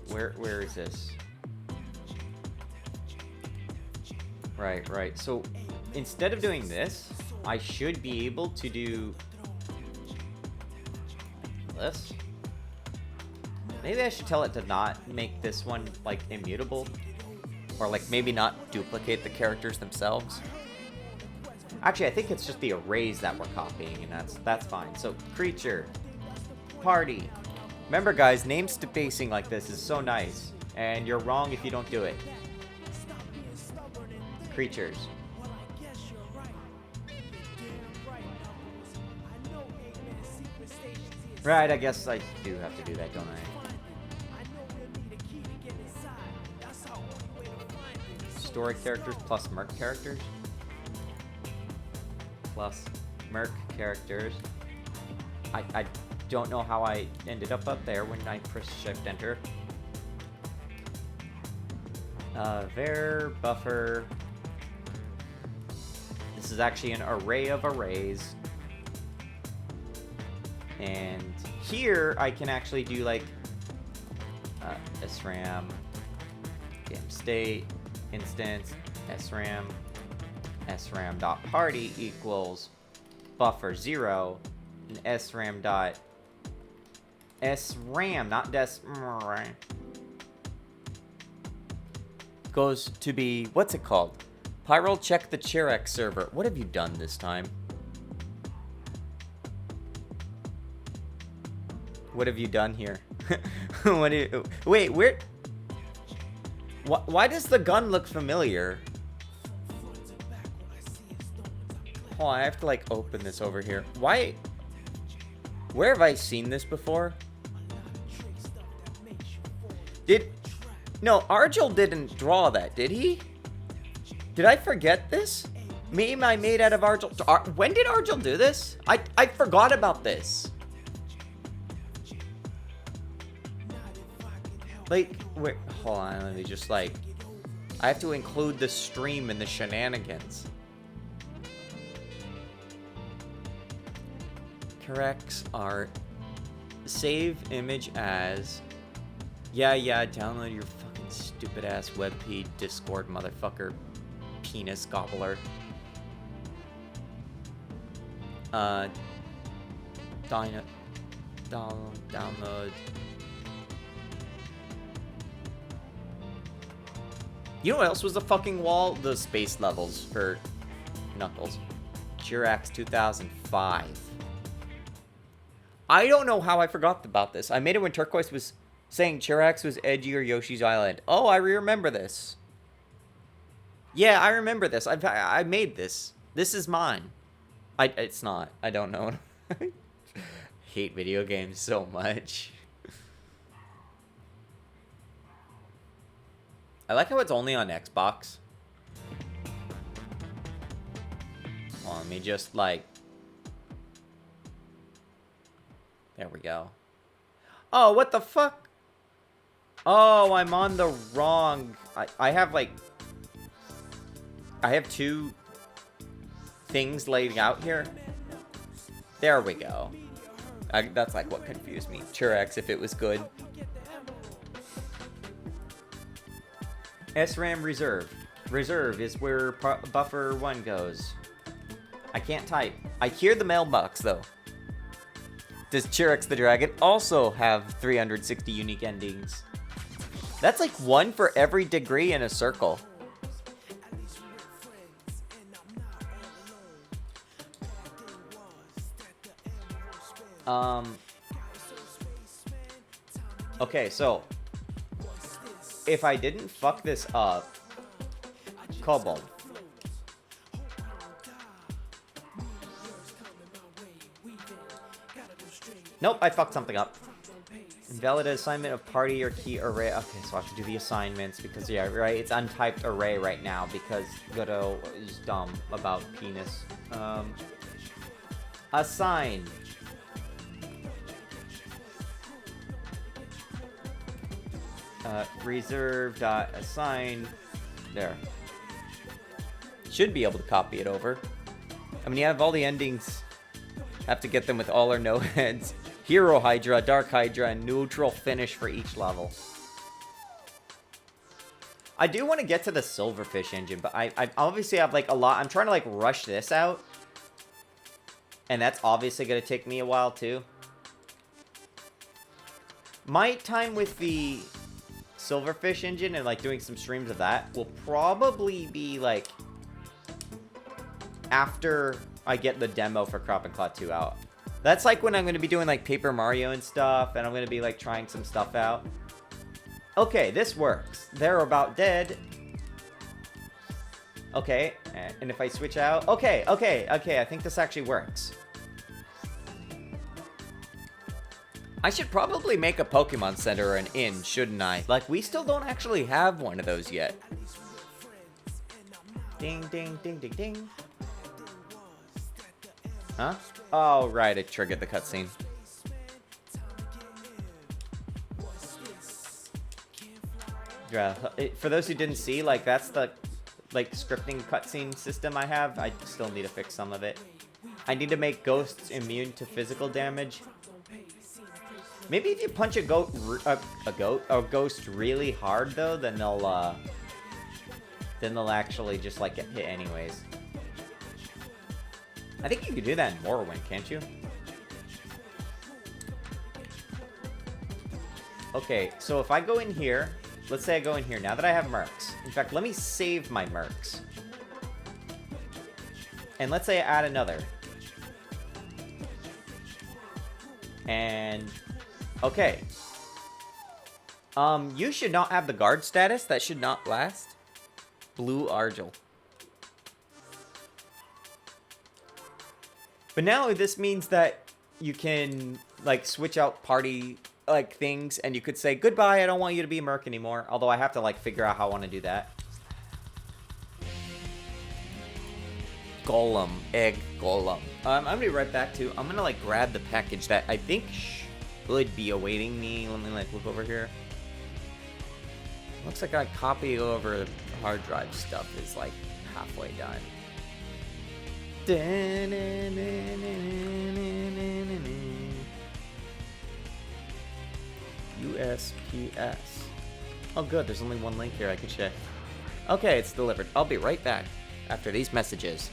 [SPEAKER 1] Where is this? Right. So instead of doing this, I should be able to do this. Maybe I should tell it to not make this one like immutable, or like maybe not duplicate the characters themselves. Actually, I think it's just the arrays that we're copying, and that's fine. So creature, party. Remember, guys, name spacing like this is so nice, and you're wrong if you don't do it. Creatures. Right, I guess I do have to do that, don't I? Story characters plus Merc characters. Plus Merc characters. I don't know how I ended up there when I pressed Shift Enter. Var buffer. This is actually an array of arrays. And here I can actually do like SRAM, game state, instance, SRAM.party equals buffer 0, and SRAM, not goes to be, what's it called? Pyral, check the Chirec server. What have you done this time? What have you done here? What do you... Wait, where... Why does the gun look familiar? Hold on, I have to, like, open this over here. Why... Where have I seen this before? No, Argel didn't draw that, did he? Did I forget this? Meme I made out of Argel... When did Argel do this? I forgot about this. Like, wait, hold on, let me just, like... I have to include the stream in the shenanigans. Corrects art. Save image as... Yeah, download your fucking stupid-ass WebP Discord motherfucker. Penis gobbler. Download... You know what else was the fucking wall? The space levels for Knuckles. Jirax 2005. I don't know how I forgot about this. I made it when Turquoise was saying Jirax was edgy or Yoshi's Island. Oh, I remember this. Yeah, I remember this. I made this. This is mine. It's not. I don't know. Hate video games so much. I like how it's only on Xbox. Well, let me just, like... There we go. Oh, what the fuck? Oh, I'm on the wrong... I have, like... I have two things laid out here. There we go. That's, like, what confused me. Chirax, if it was good. SRAM reserve. Reserve is where buffer 1 goes. I can't type. I hear the mailbox, though. Does Chirax the Dragon also have 360 unique endings? That's like one for every degree in a circle. Okay, so if I didn't fuck this up... Cobalt. Nope, I fucked something up. Invalid assignment of party or key array. Okay, so I have to do the assignments because, yeah, right, it's untyped array right now because Godot is dumb about penis. Assign. Reserve.assign. There. Should be able to copy it over. I mean, you have all the endings. Have to get them with all or no heads. Hero Hydra, Dark Hydra, and neutral finish for each level. I do want to get to the Silverfish engine, but I obviously have like a lot. I'm trying to like rush this out. And that's obviously going to take me a while too. My time with the Silverfish engine and like doing some streams of that will probably be like after I get the demo for Crop and Claw 2 out. That's like when I'm going to be doing like Paper Mario and stuff, and I'm going to be like trying some stuff out. Okay, this works. They're about dead. Okay, and if I switch out... Okay, I think this actually works. I should probably make a Pokemon Center or an inn, shouldn't I? Like, we still don't actually have one of those yet. Ding, ding, ding, ding, ding. Huh? Oh, right, it triggered the cutscene. Yeah, for those who didn't see, like, that's the, like, scripting cutscene system I have. I still need to fix some of it. I need to make ghosts immune to physical damage. Maybe if you punch a ghost really hard, though, then they'll actually just, like, get hit anyways. I think you could do that in Morrowind, can't you? Okay, so if I go in here, let's say I go in here, now that I have Mercs. In fact, let me save my Mercs. And let's say I add another. And, okay. You should not have the guard status. That should not last. Blue Argel. But now this means that you can, like, switch out party, like, things, and you could say, goodbye, I don't want you to be a Merc anymore. Although I have to, like, figure out how I want to do that. Golem. Egg Golem. I'm going to be right back to, I'm going to, like, grab the package that I think should be awaiting me. Let me, like, look over here. Looks like I copy over the hard drive stuff is, like, halfway done. USPS. Oh good, there's only one link here I can check. Okay, it's delivered. I'll be right back after these messages.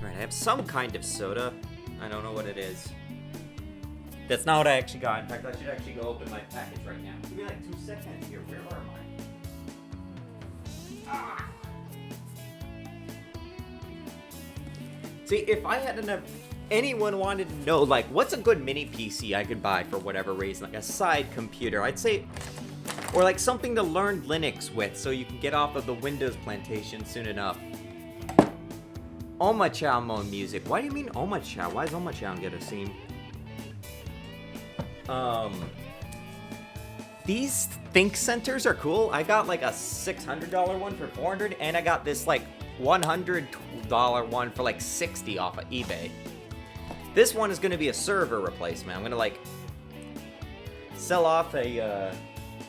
[SPEAKER 1] Right, I have some kind of soda. I don't know what it is. That's not what I actually got. In fact, I should actually go open my package right now. Give me like 2 seconds here. Where am I? Ah. See, if I had enough... Anyone wanted to know, like, what's a good mini PC I could buy for whatever reason? Like a side computer, I'd say... Or like something to learn Linux with so you can get off of the Windows plantation soon enough. Oma Chow mode music. Why do you mean Oma Chow? Why is Oma Chow get a scene? These Think Centers are cool. I got like a $600 one for $400, and I got this like $100 one for like $60 off of eBay. This one is going to be a server replacement. I'm going to like sell off a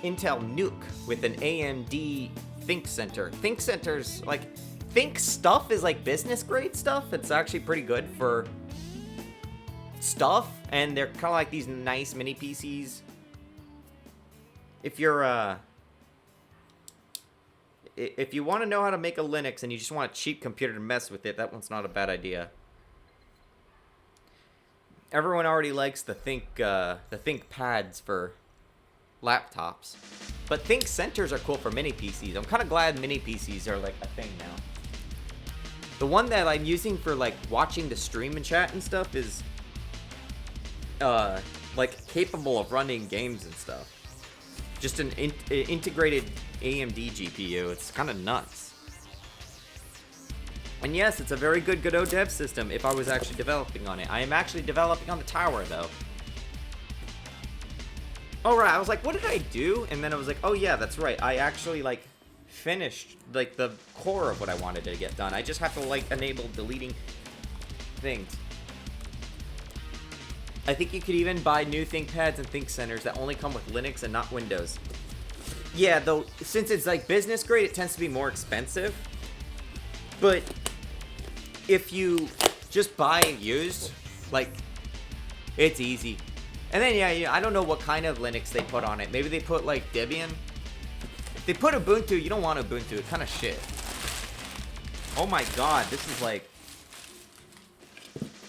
[SPEAKER 1] Intel Nuke with an AMD Think Center. Think Centers, like, Think stuff is like business grade stuff. It's actually pretty good for stuff, and they're kind of like these nice mini PCs. If you're if you want to know how to make a Linux and you just want a cheap computer to mess with it, that one's not a bad idea. Everyone already likes the Think pads for laptops, but Think Centers are cool for mini PCs. I'm kind of glad mini PCs are like a thing now. The one that I'm using for like watching the stream and chat and stuff is like capable of running games and stuff. Just an integrated AMD GPU. It's kind of nuts. And yes, it's a very good Godot dev system if I was actually developing on it. I am actually developing on the tower though. Oh right, I was like, what did I do? And then I was like, oh yeah, that's right. I actually like finished like the core of what I wanted to get done. I just have to like enable deleting things. I think you could even buy new ThinkPads and ThinkCenters that only come with Linux and not Windows. Yeah, though, since it's like business grade, it tends to be more expensive. But if you just buy it used, like, it's easy. And then, yeah, I don't know what kind of Linux they put on it. Maybe they put, like, Debian. If they put Ubuntu, you don't want Ubuntu. It's kind of shit. Oh my god, this is like...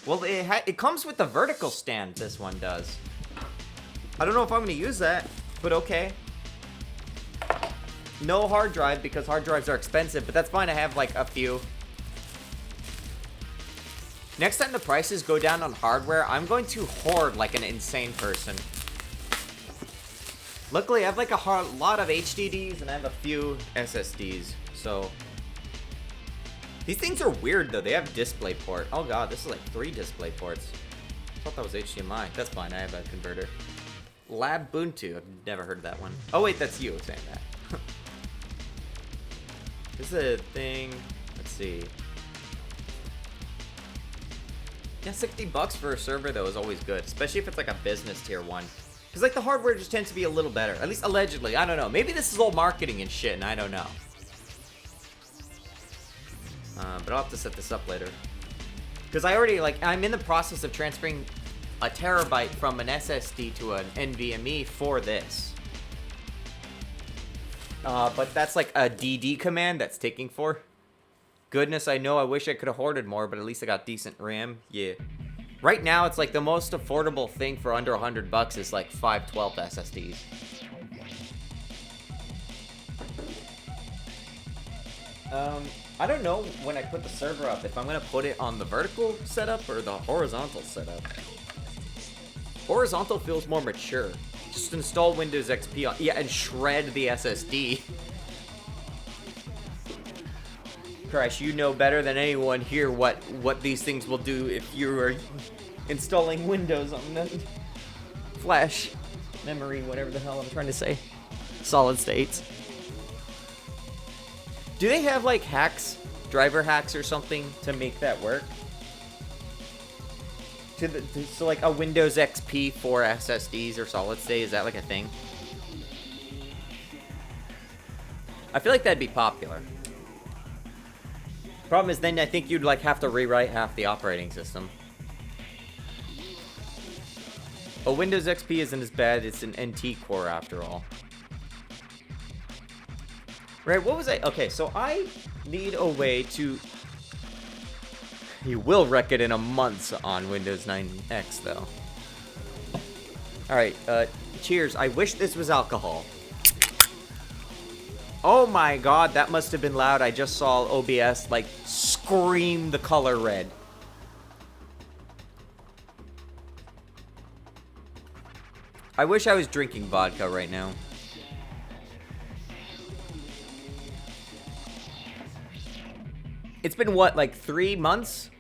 [SPEAKER 1] Well, it comes with the vertical stand, this one does. I don't know if I'm going to use that, but okay. No hard drive, because hard drives are expensive, but that's fine, I have like a few. Next time the prices go down on hardware, I'm going to hoard like an insane person. Luckily, I have like a lot of HDDs, and I have a few SSDs, so... These things are weird, though. They have DisplayPort. Oh, God. This is like 3 display ports. I thought that was HDMI. That's fine. I have a converter. Labuntu. I've never heard of that one. Oh, wait. That's you saying that. This is a thing. Let's see. Yeah, $60 for a server, though, is always good. Especially if it's like a business tier one. Because, like, the hardware just tends to be a little better. At least allegedly. I don't know. Maybe this is all marketing and shit, and I don't know. But I'll have to set this up later. Because I already, like, I'm in the process of transferring a terabyte from an SSD to an NVMe for this. But that's like a DD command that's taking for. Goodness, I know I wish I could have hoarded more, but at least I got decent RAM. Yeah. Right now, it's like the most affordable thing for under $100 is like 512 SSDs. I don't know when I put the server up if I'm going to put it on the vertical setup or the horizontal setup. Horizontal feels more mature. Just install Windows XP on... Yeah, and shred the SSD. Crash, you know better than anyone here what these things will do if you are installing Windows on the flash memory, whatever the hell I'm trying to say. Solid states. Do they have, like, hacks, driver hacks or something to make that work? So, like, a Windows XP for SSDs or solid state, is that, like, a thing? I feel like that'd be popular. Problem is, then I think you'd, like, have to rewrite half the operating system. But Windows XP isn't as bad, it's an NT core after all. Right, what was I... Okay, so I need a way to... You will wreck it in a month on Windows 9X, though. Alright, cheers. I wish this was alcohol. Oh my god, that must have been loud. I just saw OBS, like, scream the color red. I wish I was drinking vodka right now. It's been, what, like 3 months?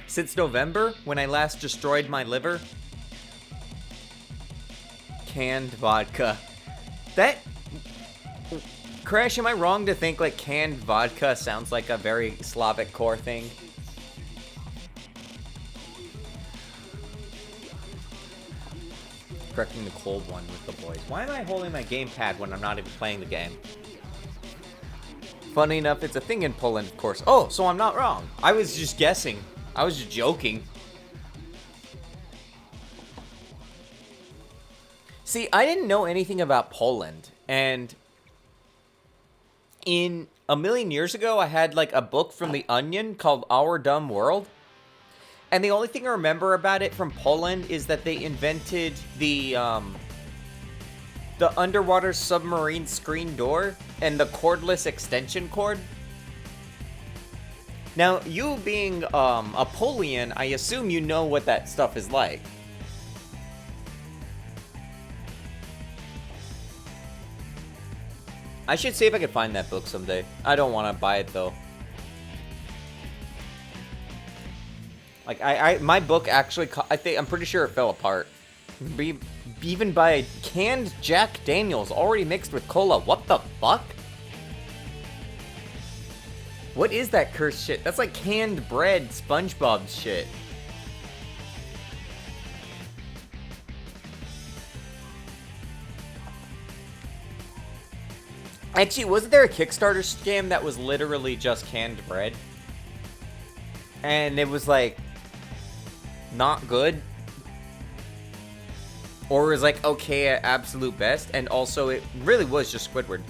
[SPEAKER 1] Since November, when I last destroyed my liver? Canned vodka. That... Crash, am I wrong to think, like, canned vodka sounds like a very Slavic core thing? Correcting the cold one with the boys. Why am I holding my gamepad when I'm not even playing the game? Funny enough, it's a thing in Poland, of course. Oh, so I'm not wrong. I was just guessing. I was just joking. See, I didn't know anything about Poland, and in a million years ago, I had like a book from The Onion called Our Dumb World, and the only thing I remember about it from Poland is that they invented the underwater submarine screen door and the cordless extension cord. Now, you being a Polian, I assume you know what that stuff is like. I should see if I can find that book someday. I don't want to buy it, though. Like, my book actually, I'm pretty sure it fell apart. Even by a canned Jack Daniels already mixed with cola. What the fuck? What is that cursed shit? That's like canned bread, SpongeBob shit. Actually, wasn't there a Kickstarter scam that was literally just canned bread? And it was like, not good? Or it was like, okay at absolute best, and also it really was just Squidward.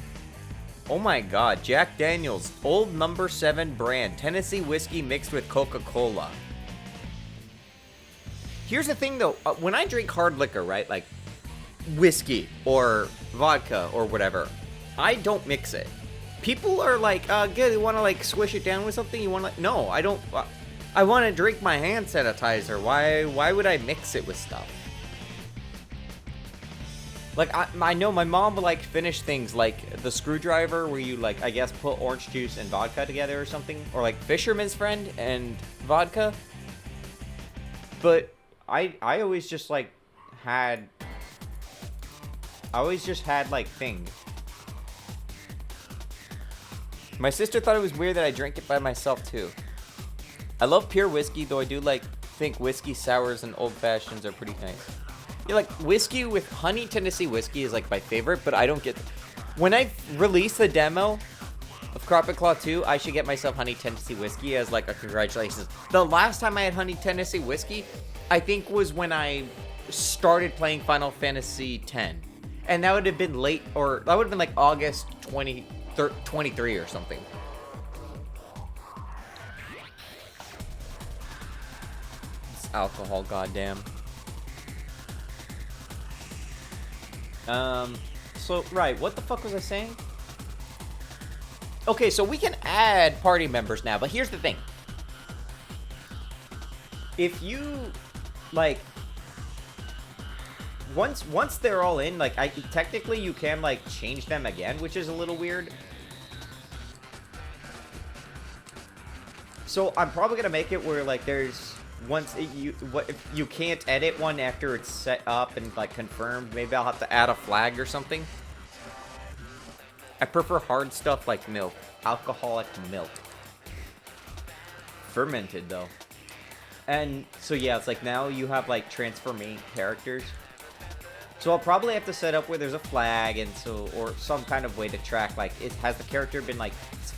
[SPEAKER 1] Oh my god, Jack Daniels, old number 7 brand, Tennessee whiskey mixed with Coca-Cola. Here's the thing though, when I drink hard liquor, right, like whiskey or vodka or whatever, I don't mix it. People are like, good, you want to like swish it down with something? You want to like, no, I don't, I want to drink my hand sanitizer. Why would I mix it with stuff? Like, I know my mom would, like, finish things like the screwdriver where you, like, I guess put orange juice and vodka together or something. Or, like, Fisherman's Friend and vodka. But I always just, like, had... I always just had, like, things. My sister thought it was weird that I drank it by myself, too. I love pure whiskey, though I do, like, think whiskey sours and old fashions are pretty nice. Yeah, like, whiskey with honey Tennessee whiskey is, like, my favorite, but I don't get... When I release the demo of Crop and Claw 2, I should get myself honey Tennessee whiskey as, like, a congratulations. The last time I had honey Tennessee whiskey, I think was when I started playing Final Fantasy X. And that would have been late, or that would have been, like, August 23 or something. It's alcohol, goddamn. So, right, what the fuck was I saying? Okay, so we can add party members now, but here's the thing. If you, like, once they're all in, like, technically you can, like, change them again, which is a little weird. So, I'm probably gonna make it where, like, there's... if you can't edit one after it's set up and like confirmed, maybe I'll have to add a flag or something. I prefer hard stuff like milk, alcoholic milk, fermented though. And so yeah, it's like now you have like transforming characters. So I'll probably have to set up where there's a flag and so or some kind of way to track like has the character been like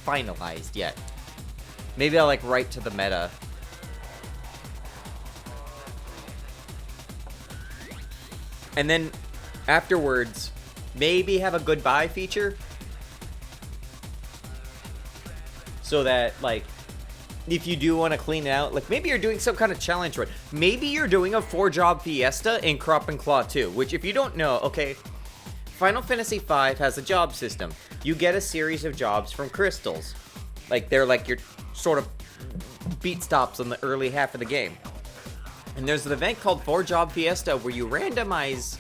[SPEAKER 1] finalized yet? Maybe I'll like write to the meta. And then, afterwards, maybe have a goodbye feature. So that, like, if you do want to clean it out, like maybe you're doing some kind of challenge run. Maybe you're doing a 4-job fiesta in Crop and Claw 2, which if you don't know, okay, Final Fantasy V has a job system. You get a series of jobs from crystals. Like they're like your sort of beat stops in the early half of the game. And there's an event called 4-Job Fiesta where you randomize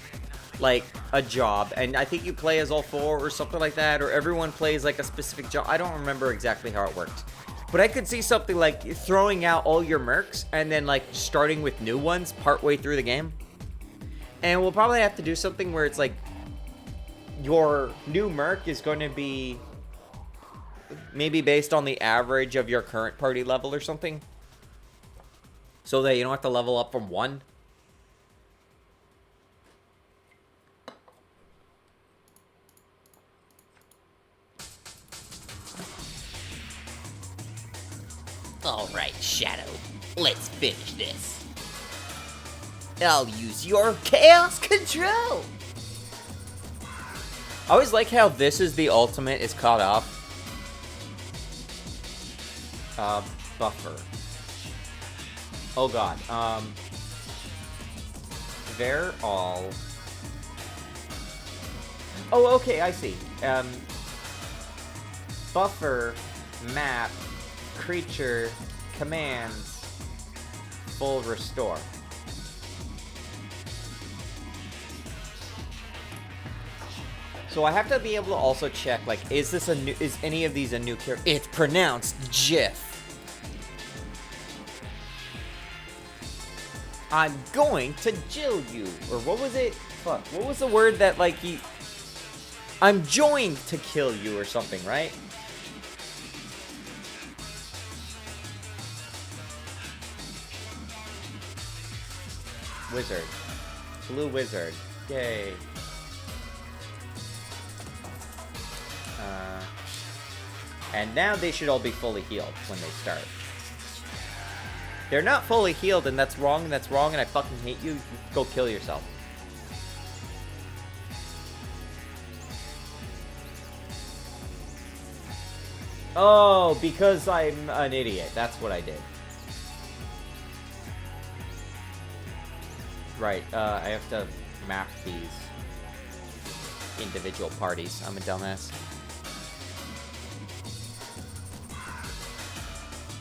[SPEAKER 1] like a job, and I think you play as all 4 or something like that, or everyone plays like a specific job. I don't remember exactly how it works. But I could see something like throwing out all your mercs and then like starting with new ones partway through the game. And we'll probably have to do something where it's like your new merc is going to be maybe based on the average of your current party level or something. So that you don't have to level up from 1.
[SPEAKER 2] Alright, Shadow. Let's finish this. I'll use your chaos control!
[SPEAKER 1] I always like how this is the ultimate is caught up. Buffer. Oh god. They're all... Oh, okay, I see. Buffer, map, creature, commands, full restore. So I have to be able to also check, like, is this a new, is any of these a new character? It's pronounced Jiff. I'm going to jill you. Or what was it? Fuck. What was the word that, like, he... I'm joined to kill you or something, right? Wizard. Blue wizard. Yay. And now they should all be fully healed when they start. They're not fully healed, and that's wrong, and I fucking hate you. Go kill yourself. Oh, because I'm an idiot. That's what I did. Right, I have to map these individual parties. I'm a dumbass.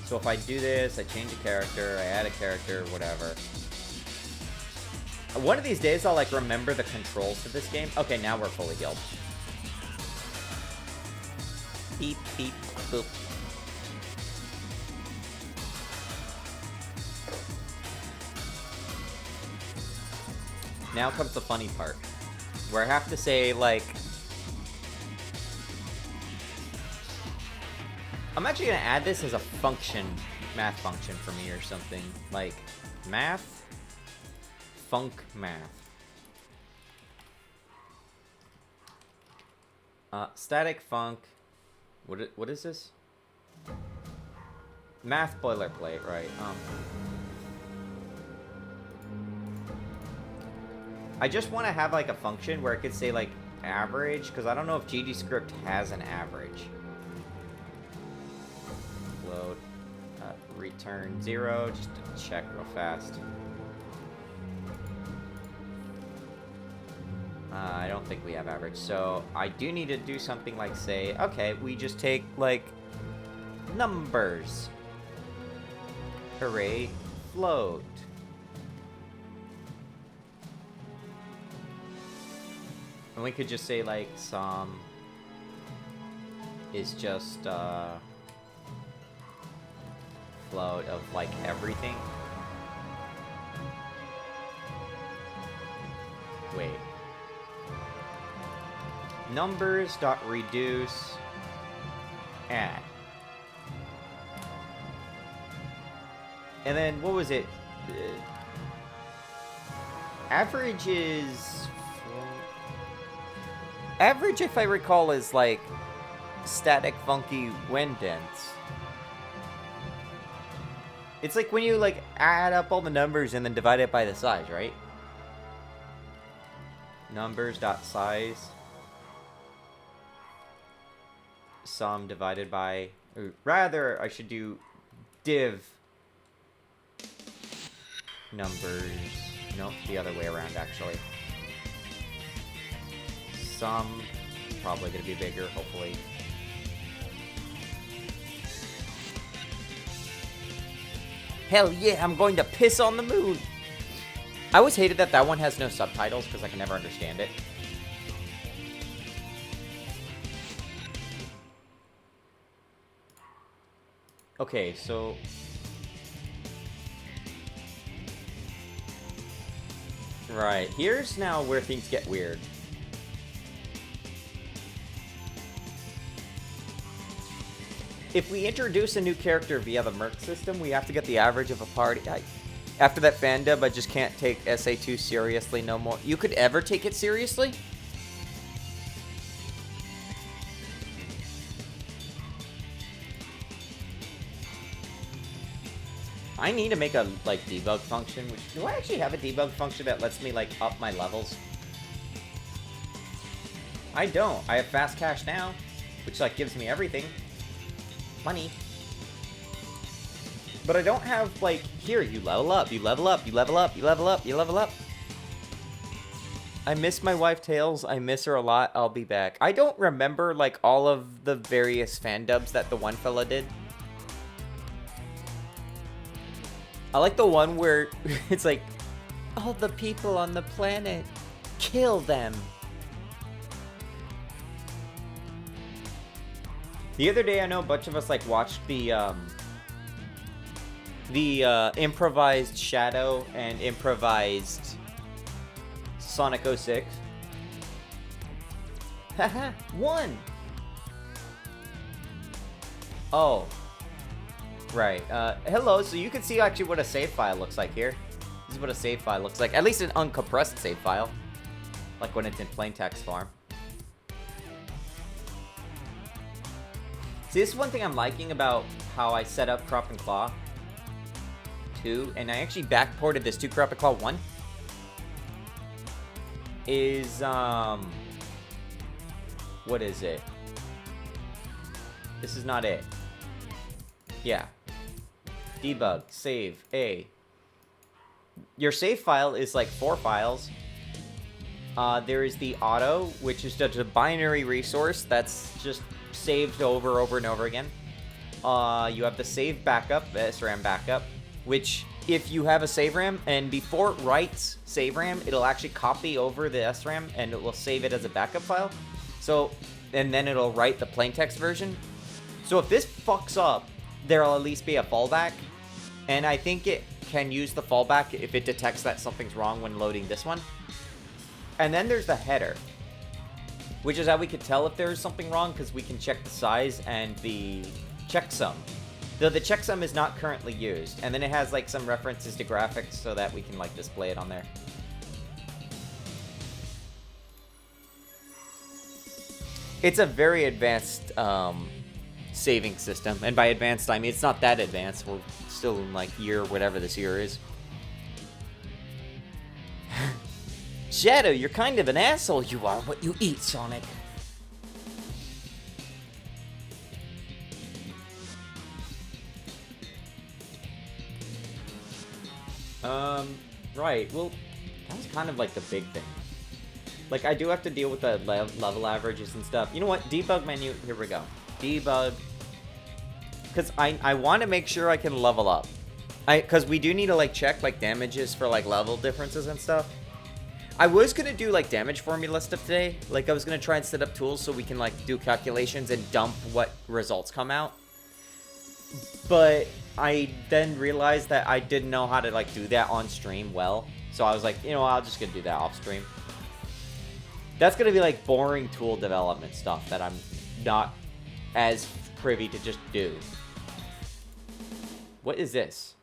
[SPEAKER 1] So if I do this, I change a character, I add a character, whatever. One of these days, I'll, like, remember the controls to this game. Okay, now we're fully healed. Beep, beep, boop. Now comes the funny part, where I have to say, like... I'm actually going to add this as a function, math function for me or something. Like, math, func math. Static func, what is this? Math boilerplate, right. I just want to have, like, a function where it could say, like, average, because I don't know if GGScript has an average. Load, return 0, just to check real fast. I don't think we have average, so I do need to do something like say, okay, we just take, like, numbers. Hooray, float. And we could just say, like, sum is just, float of, like, everything. Wait. Numbers dot reduce add. And then, what was it? Average is... Average, if I recall, is, like, static funky windents. It's like when you, like, add up all the numbers and then divide it by the size, right? Numbers.size. Sum divided by... Or rather, I should do div numbers. Nope, the other way around, actually. Some probably gonna be bigger, hopefully. Hell yeah, I'm going to piss on the moon! I always hated that that one has no subtitles because I can never understand it. Okay, so... Right, here's now where things get weird. If we introduce a new character via the Merc system, we have to get the average of a party. After that fan dub, I just can't take SA2 seriously no more. You could ever take it seriously? I need to make a, like, debug function, which... Do I actually have a debug function that lets me, like, up my levels? I don't. I have fast cash now, which, like, gives me everything. Money. But I don't have, like, here, you level up, you level up, you level up, you level up, you level up. I miss my wife, Tails. I miss her a lot. I'll be back. I don't remember, like, all of the various fan dubs that the one fella did. I like the one where it's like, all the people on the planet, kill them. The other day, I know a bunch of us, like, watched the improvised Shadow and improvised Sonic 06. Haha, one! Oh. Right, hello, so you can see actually what a save file looks like here. This is what a save file looks like, at least an uncompressed save file. Like when it's in plain text form. See, this is one thing I'm liking about how I set up Crop and Claw 2, and I actually backported this to Crop and Claw 1. Is, what is it? This is not it. Yeah. Debug, save, A. Your save file is like 4 files. There is the auto, which is just a binary resource that's just saved over and over again. You have the save backup, SRAM backup, which if you have a save RAM and before it writes save RAM, it'll actually copy over the SRAM and it will save it as a backup file. So, and then it'll write the plaintext version. So if this fucks up, there'll at least be a fallback. And I think it can use the fallback if it detects that something's wrong when loading this one. And then there's the header, which is how we could tell if there's something wrong, because we can check the size and the checksum. Though the checksum is not currently used. And then it has like some references to graphics so that we can like display it on there. It's a very advanced saving system. And by advanced, I mean it's not that advanced. We're still in like year, whatever this year is. Shadow, you're kind of an asshole. You are what you eat, Sonic. Right. Well, that was kind of like the big thing. Like, I do have to deal with the level averages and stuff. You know what? Debug menu. Here we go. Debug. Because I want to make sure I can level up. Because we do need to, like, check, like, damages for, like, level differences and stuff. I was going to do, like, damage formula stuff today. Like, I was going to try and set up tools so we can, like, do calculations and dump what results come out. But I then realized that I didn't know how to, like, do that on stream well. So I was like, you know, I'm just going to do that off stream. That's going to be, like, boring tool development stuff that I'm not as privy to just do. What is this?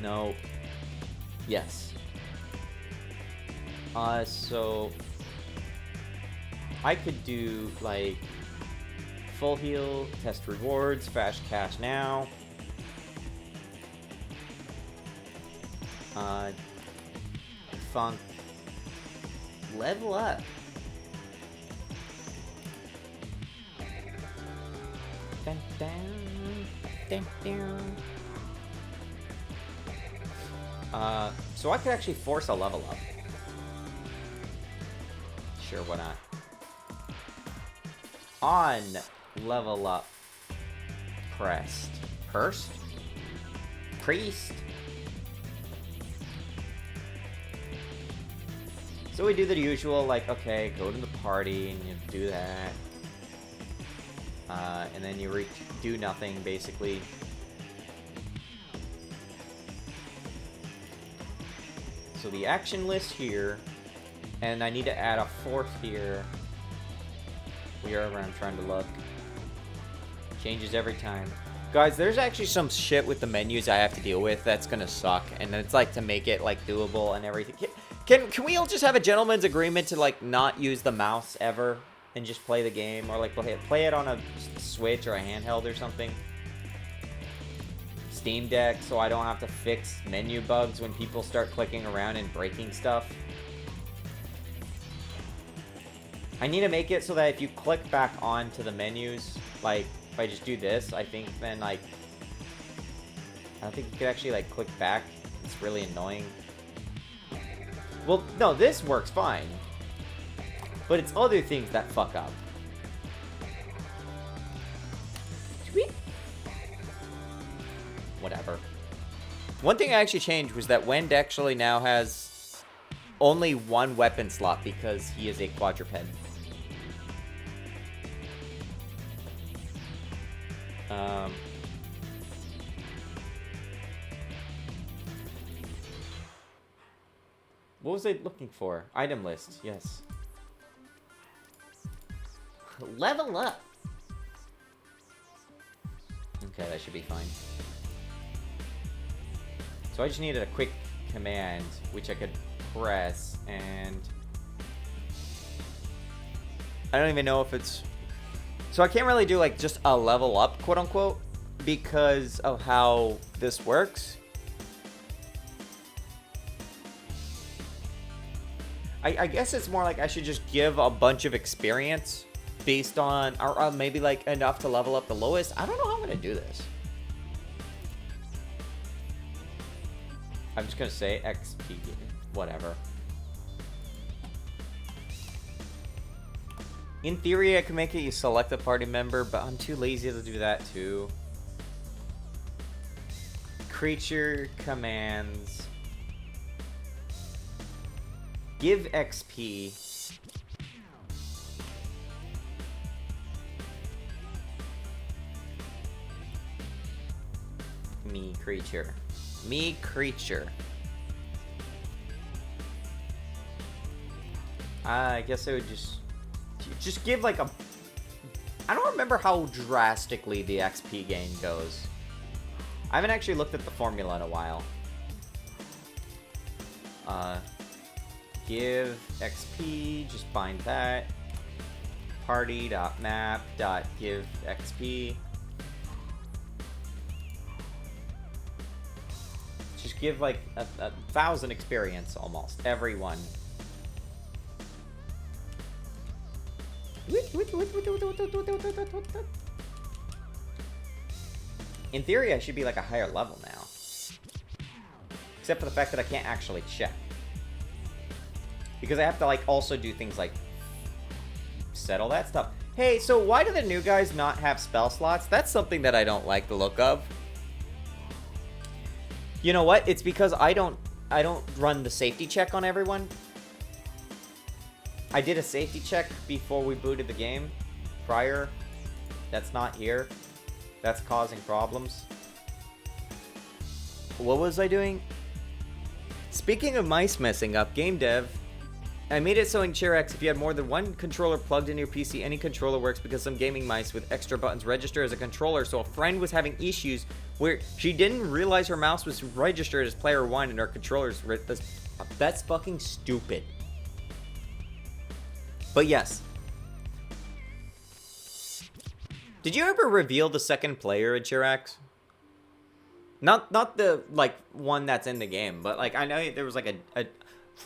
[SPEAKER 1] No. Yes. So I could do like full heal, test rewards, fast cash now. Funk. Level up. Dun, dun, dun, dun. So I could actually force a level up. Sure, why not? On level up. Crest. Priest? So we do the usual, like, okay, go to the party, and you do that. And then you do nothing, basically. So the action list here, and I need to add a fourth here. Wherever I'm trying to look. Changes every time. Guys, there's actually some shit with the menus I have to deal with that's gonna suck, and it's like to make it like doable and everything. Can we all just have a gentleman's agreement to like not use the mouse ever and just play the game, or like play it on a Switch or a handheld or something? Steam Deck, so I don't have to fix menu bugs when people start clicking around and breaking stuff. I need to make it so that if you click back onto the menus, like if I just do this, I think then like I don't think you could actually like click back. It's really annoying. Well, no, this works fine. But it's other things that fuck up. Whatever. One thing I actually changed was that Wend actually now has only one weapon slot because he is a quadruped. What was I looking for? Item list, yes.
[SPEAKER 2] Level up.
[SPEAKER 1] Okay, that should be fine. So I just needed a quick command, which I could press, and I don't even know if it's... So I can't really do like just a level up, quote unquote, because of how this works. I guess it's more like I should just give a bunch of experience based on, or maybe like enough to level up the lowest. I don't know how I'm going to do this. I'm just going to say XP, whatever. In theory, I can make it you select a party member, but I'm too lazy to do that too. Creature commands. Give XP. Me creature. Me creature. I guess I would just give like a... I don't remember how drastically the XP gain goes. I haven't actually looked at the formula in a while. Give XP, just bind that. Party.map.give XP. Just give like a 1,000 experience almost, everyone. In theory, I should be like a higher level now. Except for the fact that I can't actually check. Because I have to like also do things like settle that stuff. Hey, so why do the new guys not have spell slots? That's something that I don't like the look of. You know what? It's because I don't run the safety check on everyone. I did a safety check before we booted the game prior. That's not here. That's causing problems. What was I doing? Speaking of mice messing up, game dev, I made it so in ChairX, if you had more than one controller plugged into your PC, any controller works because some gaming mice with extra buttons register as a controller. So a friend was having issues where she didn't realize her mouse was registered as player 1 and her controllers... That's fucking stupid. But yes. Did you ever reveal the second player in ChairX? Not the, like, one that's in the game, but, like, I know there was, like, a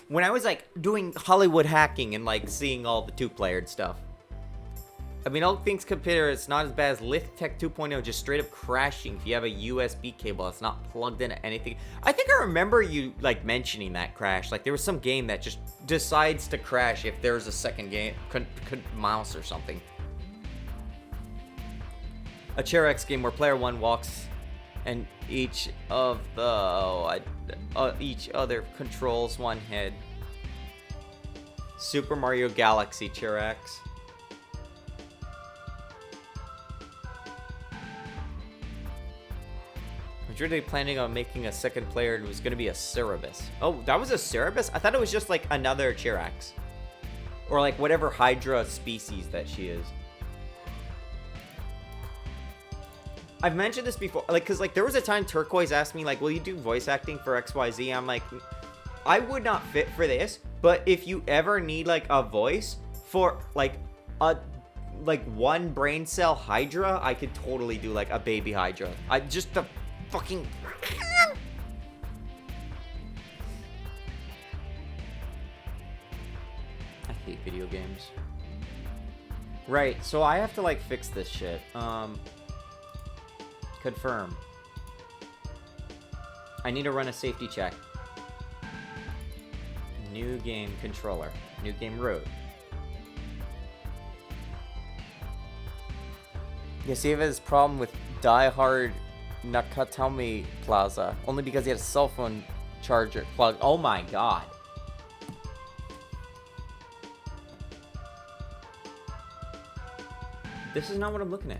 [SPEAKER 1] when I was, like, doing Hollywood hacking and, like, seeing all the two-player stuff. I mean, all things considered, it's not as bad as Lift Tech 2.0, just straight up crashing if you have a USB cable that's not plugged into anything. I think I remember you, like, mentioning that crash. Like, there was some game that just decides to crash if there's a second game, mouse or something. A Chair X game where player 1 walks and each of the, each other controls one head. Super Mario Galaxy Chair X. I'm sure they're planning on making a second player and it was going to be a Cerebus. Oh, that was a Cerebus? I thought it was just like another Chirax. Or like whatever Hydra species that she is. I've mentioned this before, like, because like there was a time Turquoise asked me, like, will you do voice acting for XYZ? I'm like, I would not fit for this, but if you ever need like a voice for like a one brain cell Hydra, I could totally do like a baby Hydra. I just the fucking I hate video games. Right, so I have to like fix this shit. Confirm. I need to run a safety check. New game controller. New game root. Yeah, see if it has a problem with Die Hard Nakatomi Plaza. Only because he had a cell phone charger plug. Oh my god. This is not what I'm looking at.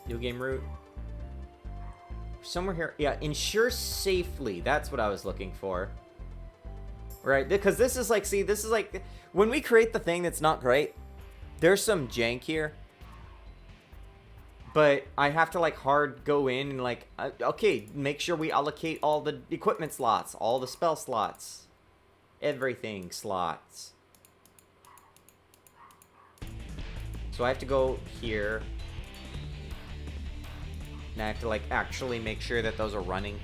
[SPEAKER 1] New game root. Somewhere here. Yeah, ensure safely. That's what I was looking for. Right? Because this is like, see, this is like, when we create the thing that's not great, there's some jank here. But I have to like hard go in and like, okay, make sure we allocate all the equipment slots, all the spell slots, everything slots. So I have to go here. Now I have to like actually make sure that those are running.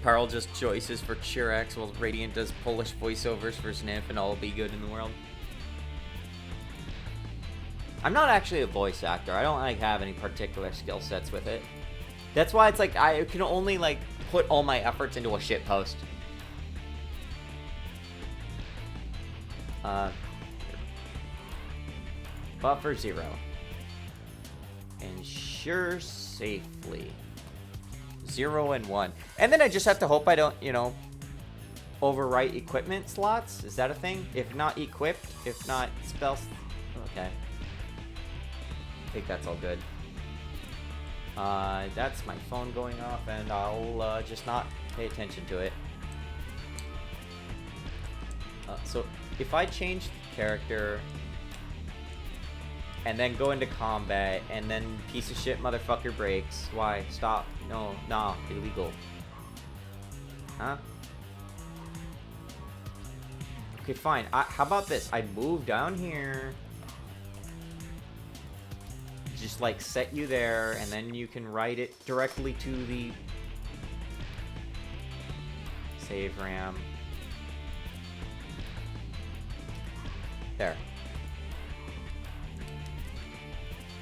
[SPEAKER 1] Parl just choices for Chirax while Radiant does Polish voiceovers for Snif and all will be good in the world. I'm not actually a voice actor. I don't like have any particular skill sets with it. That's why it's like I can only like put all my efforts into a shit post. Buffer 0. Ensure safely. 0 and 1. And then I just have to hope I don't, you know, overwrite equipment slots. Is that a thing? If not equipped, if not spells. Okay. I think that's all good. That's my phone going off, and I'll just not pay attention to it. So if I change the character and then go into combat and then piece of shit motherfucker breaks, why? Stop. No, nah, illegal. Huh? Okay, fine. How about this? I move down here. Just like set you there, and then you can write it directly to the save RAM. There.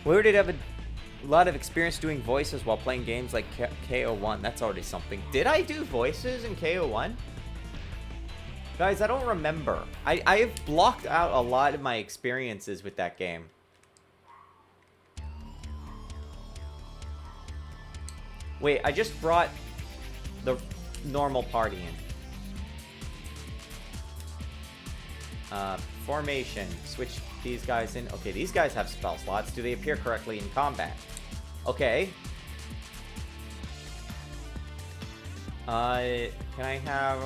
[SPEAKER 1] We already have a lot of experience doing voices while playing games like KO1. That's already something. Did I do voices in KO1? Guys, I don't remember. I have blocked out a lot of my experiences with that game. Wait, I just brought the normal party in. Formation. Switch these guys in. Okay, these guys have spell slots. Do they appear correctly in combat? Okay. Can I have...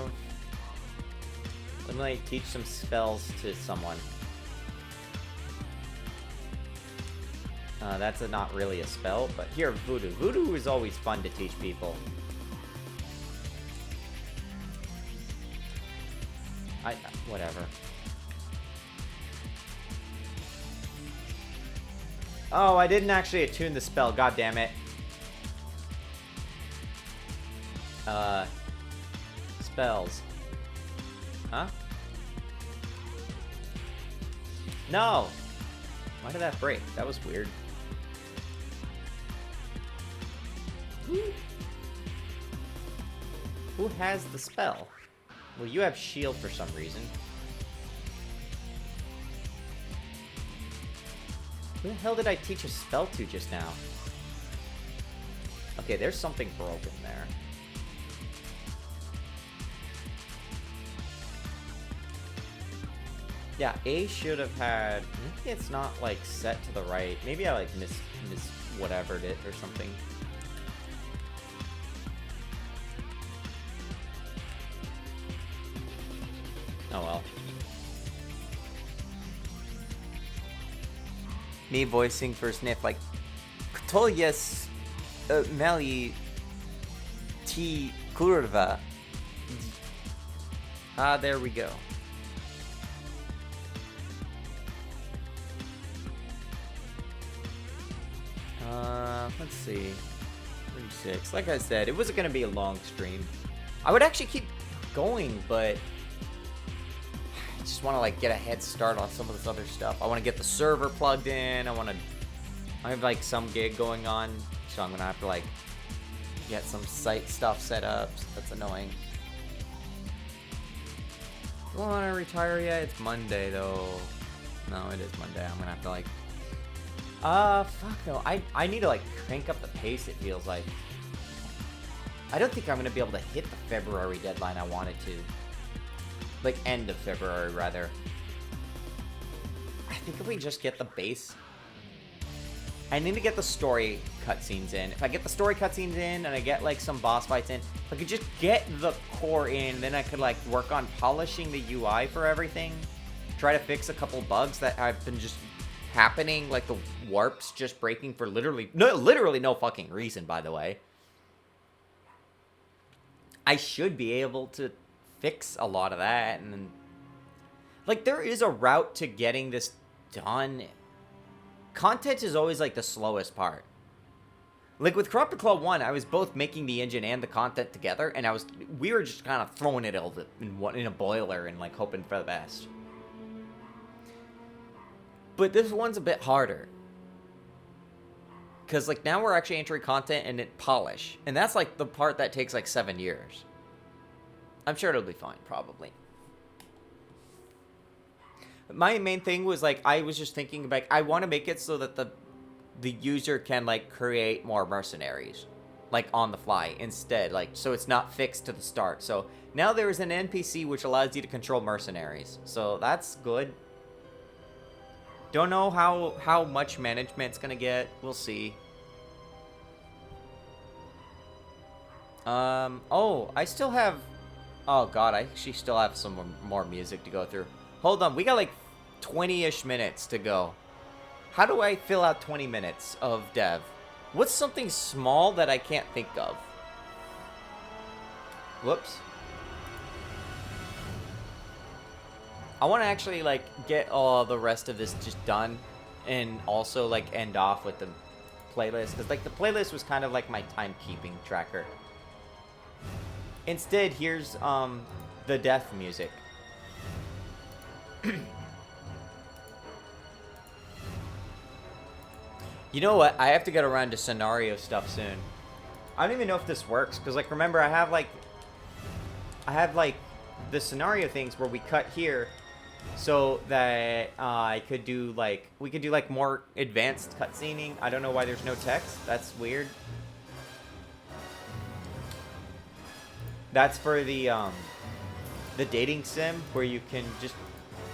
[SPEAKER 1] Let me like, teach some spells to someone. That's not really a spell, but here, Voodoo. Voodoo is always fun to teach people. Whatever. Oh, I didn't actually attune the spell. God damn it. Spells. Huh? No! Why did that break? That was weird. Who has the spell? Well, you have shield for some reason. Who the hell did I teach a spell to just now? Okay, there's something broken there. Yeah, A should have had... Maybe it's not, like, set to the right. Maybe I, like, mis whatevered it or something. Oh, well. Me voicing for Sniff, like... Ktolies Meli T Kurva. Ah, there we go. Let's see. 36. Like I said, it wasn't going to be a long stream. I would actually keep going, but I just want to like get a head start on some of this other stuff. I want to get the server plugged in. I have like some gig going on, so I'm going to have to like get some site stuff set up. So that's annoying. Do I want to retire yet? It's Monday though. No, it is Monday. I'm going to have to like fuck no. I need to like crank up the pace, it feels like. I don't think I'm gonna be able to hit the February deadline I wanted to. Like end of February rather. I think if we just get the base. I need to get the story cutscenes in. If I get the story cutscenes in and I get like some boss fights in, if I could just get the core in, then I could like work on polishing the UI for everything. Try to fix a couple bugs that have been just happening, like the warps just breaking for literally no fucking reason, by the way. I should be able to fix a lot of that, and then, like, there is a route to getting this done. Content is always like the slowest part. Like with Corrupted Claw 1, I was both making the engine and the content together, and we were just kind of throwing it all in a boiler and like hoping for the best. But this one's a bit harder. Because, like, now we're actually entering content and it polish. And that's, like, the part that takes, like, 7 years. I'm sure it'll be fine, probably. My main thing was, like, I was just thinking, like, I want to make it so that the user can, like, create more mercenaries. Like, on the fly, instead. Like, so it's not fixed to the start. So, now there is an NPC which allows you to control mercenaries. So, that's good. Don't know how much management's gonna get. We'll see. Oh, I still have... Oh, God, I actually still have some more music to go through. Hold on, we got like 20-ish minutes to go. How do I fill out 20 minutes of dev? What's something small that I can't think of? Whoops. I want to actually, like, get all the rest of this just done and also, like, end off with the playlist. Because, like, the playlist was kind of like my timekeeping tracker. Instead, here's, the death music. You know what? I have to get around to scenario stuff soon. I don't even know if this works. Because, like, remember, I have, like, the scenario things where we cut here. So that I could do like we could do like more advanced cutscening. I don't know why there's no text. That's weird. That's for the dating sim where you can just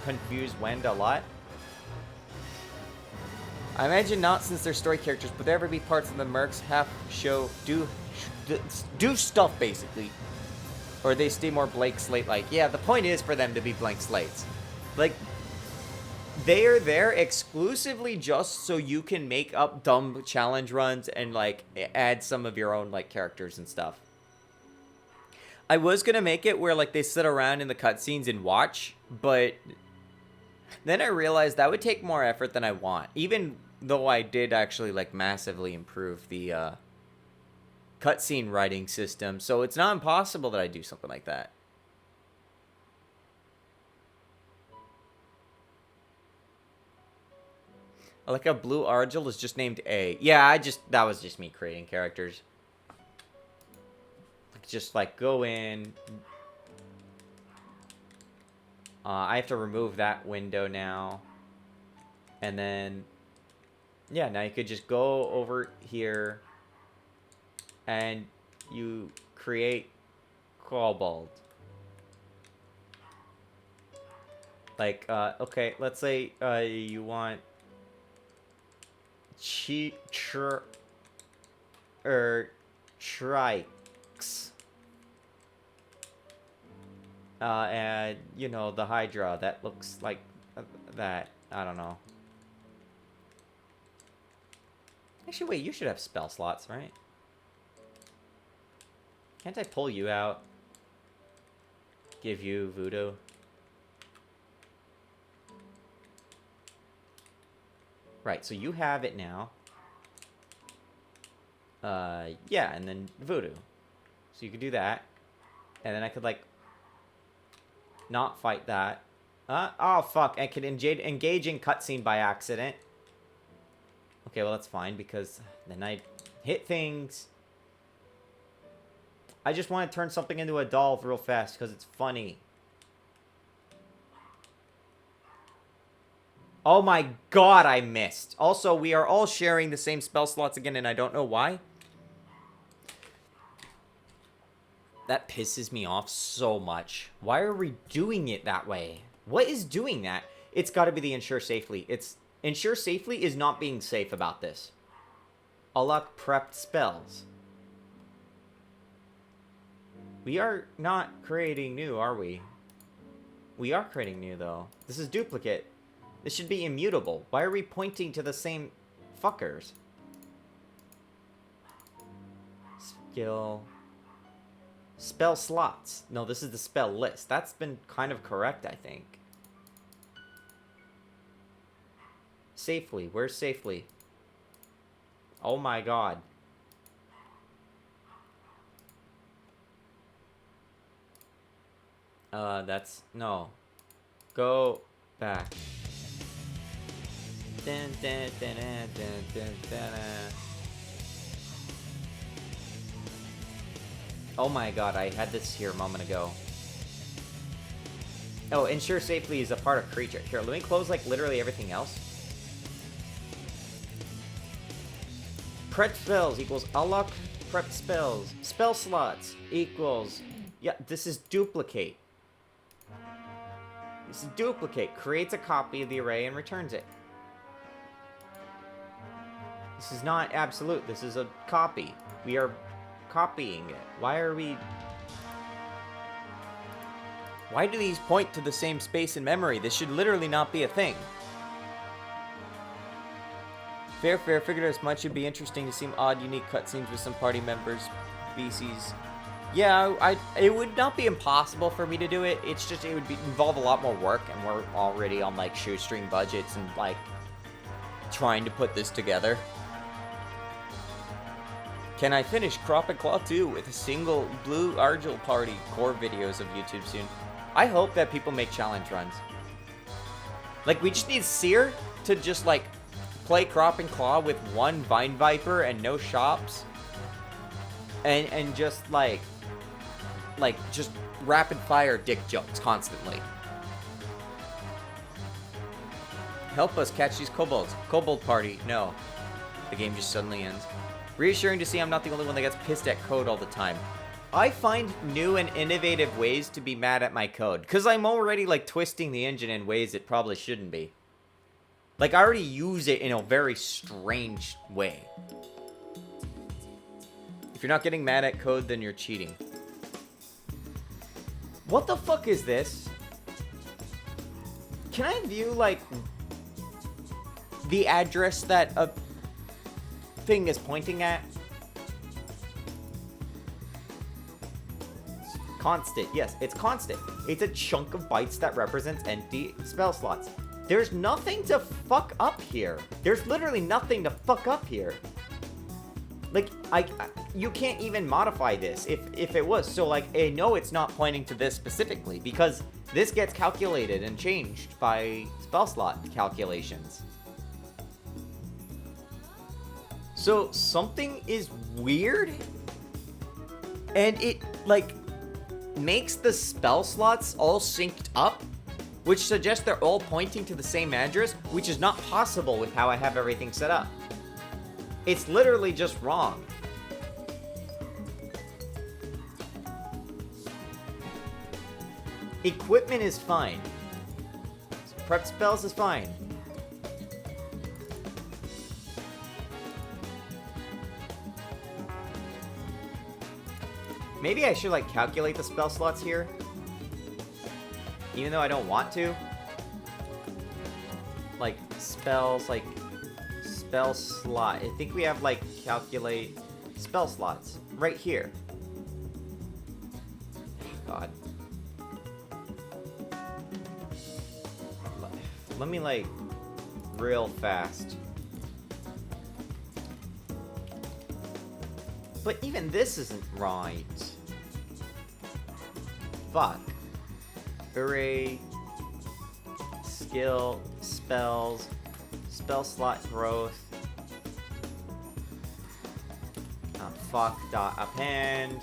[SPEAKER 1] confuse Wend a lot. I imagine not, since they're story characters, but there ever be parts of the Mercs have do stuff basically, or they stay more blank slate like. Yeah, the point is for them to be blank slates. Like, they are there exclusively just so you can make up dumb challenge runs and, like, add some of your own, like, characters and stuff. I was gonna make it where, like, they sit around in the cutscenes and watch, but then I realized that would take more effort than I want. Even though I did actually, like, massively improve the cutscene writing system, so it's not impossible that I do something like that. I like how Blue Argyle is just named A. Yeah, that was just me creating characters. Just like go in. I have to remove that window now. And then, yeah, now you could just go over here and you create Cobalt. Like, okay, let's say you want Trikes. And, you know, the Hydra, that looks like that. I don't know. Actually, wait, you should have spell slots, right? Can't I pull you out? Give you voodoo? Right, so you have it now. Yeah, and then voodoo. So you could do that. And then I could, like, not fight that. Oh, fuck. I could engage in cutscene by accident. Okay, well, that's fine, because then I hit things. I just want to turn something into a doll real fast, because it's funny. Oh my god, I missed. Also, we are all sharing the same spell slots again, and I don't know why. That pisses me off so much. Why are we doing it that way? What is doing that? It's got to be the ensure safely. Ensure safely is not being safe about this. Unlock prepped spells. We are not creating new, are we? We are creating new, though. This is duplicate. This should be immutable. Why are we pointing to the same fuckers? Skill. Spell slots. No, this is the spell list. That's been kind of correct, I think. Safely. Where's safely? Oh my god. That's... No. Go back. Dun, dun, dun, dun, dun, dun, dun. Oh my god, I had this here a moment ago. Oh, ensure safely is a part of creature. Here, let me close, like, literally everything else. Prep spells equals unlock prep spells. Spell slots equals... Yeah, this is duplicate. This is duplicate. Creates a copy of the array and returns it. This is not absolute. This is a copy. We are copying it. Why are we... Why do these point to the same space in memory? This should literally not be a thing. Fair, figured as much it'd be interesting to see some odd, unique cutscenes with some party members, species. Yeah, it would not be impossible for me to do it. It's just, it would involve a lot more work, and we're already on, like, shoestring budgets and, like, trying to put this together. Can I finish Crop and Claw 2 with a single Blue Argyle Party core videos of YouTube soon? I hope that people make challenge runs. Like, we just need Seer to just, like, play Crop and Claw with one Vine Viper and no shops. And just, like, just rapid fire dick jokes constantly. Help us catch these kobolds. Kobold party. No. The game just suddenly ends. Reassuring to see I'm not the only one that gets pissed at code all the time. I find new and innovative ways to be mad at my code. Because I'm already, like, twisting the engine in ways it probably shouldn't be. Like, I already use it in a very strange way. If you're not getting mad at code, then you're cheating. What the fuck is this? Can I view, like, the address that a thing is pointing at? Constant. Yes, it's constant. It's a chunk of bytes that represents empty spell slots. There's nothing to fuck up here. There's literally nothing to fuck up here. Like, you can't even modify this if it was. So, like, I know it's not pointing to this specifically because this gets calculated and changed by spell slot calculations. So something is weird, and it like makes the spell slots all synced up, which suggests they're all pointing to the same address, which is not possible with how I have everything set up. It's literally just wrong. Equipment is fine. Prep spells is fine. Maybe I should, like, calculate the spell slots here. Even though I don't want to. Like, spells, like, spell slot. I think we have, like, calculate spell slots. Right here. God. Let me, like, real fast. But even this isn't right. Fuck. Array. Skill. Spells. Spell slot growth. Fuck. Dot append.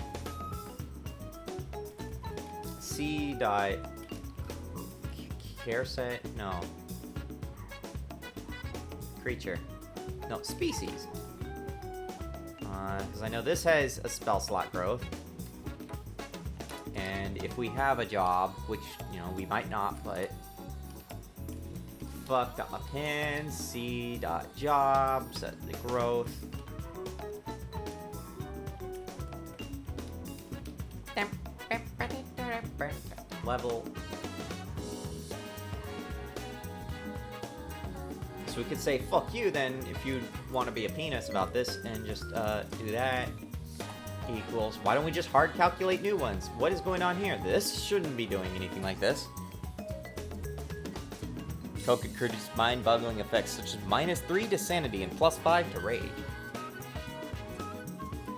[SPEAKER 1] C. Dot. Care set? No. Creature. No, species. Because I know this has a spell slot growth. And if we have a job, which, you know, we might not, but... Fuck dot append, C dot job, set the growth. Level. So we could say, fuck you then, if you want to be a penis about this, and just do that. Equals. Why don't we just hard calculate new ones? What is going on here? This shouldn't be doing anything like this. Coke could produce mind-boggling effects such as -3 to sanity and +5 to rage.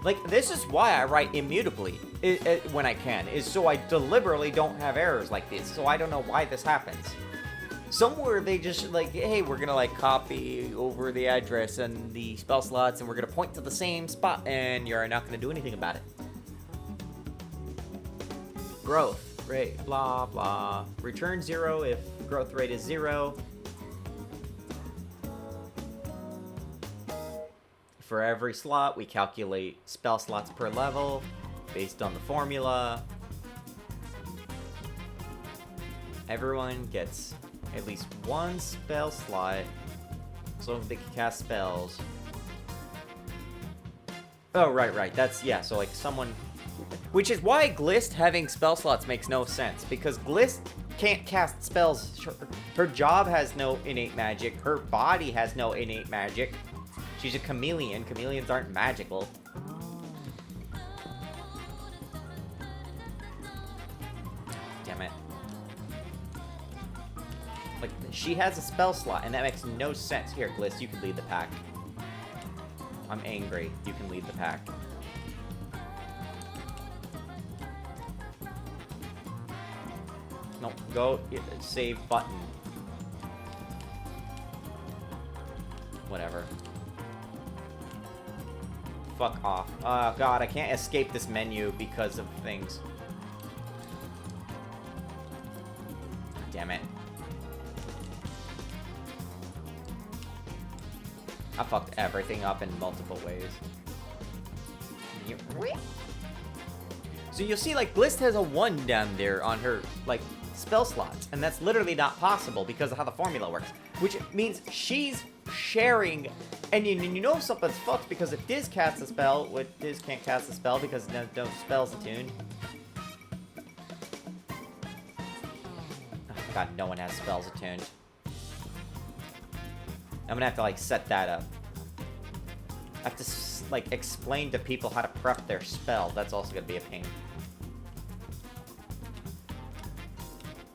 [SPEAKER 1] Like, this is why I write immutably when I can, is so I deliberately don't have errors like this, so I don't know why this happens. Somewhere they just like, hey, we're gonna like copy over the address and the spell slots and we're gonna point to the same spot and you're not gonna do anything about it. Growth rate, blah, blah. Return 0 if growth rate is 0. For every slot, we calculate spell slots per level based on the formula. Everyone gets at least one spell slot, so they can cast spells. Oh, right. That's, yeah, so like someone... Which is why Glist having spell slots makes no sense, because Glist can't cast spells. Her job has no innate magic. Her body has no innate magic. She's a chameleon. Chameleons aren't magical. Damn it. Like, she has a spell slot, and that makes no sense. Here, Glist, you can lead the pack. I'm angry. You can lead the pack. No, go save button. Whatever. Fuck off. Oh god, I can't escape this menu because of things. Damn it. I fucked everything up in multiple ways. So you'll see, like, Glist has a 1 down there on her, like, spell slots. And that's literally not possible because of how the formula works. Which means she's sharing... And you know something's fucked because if Diz casts a spell, Diz can't cast a spell because no spell's attuned. Oh, god, no one has spells attuned. I'm gonna have to, like, set that up. I have to, like, explain to people how to prep their spell. That's also gonna be a pain.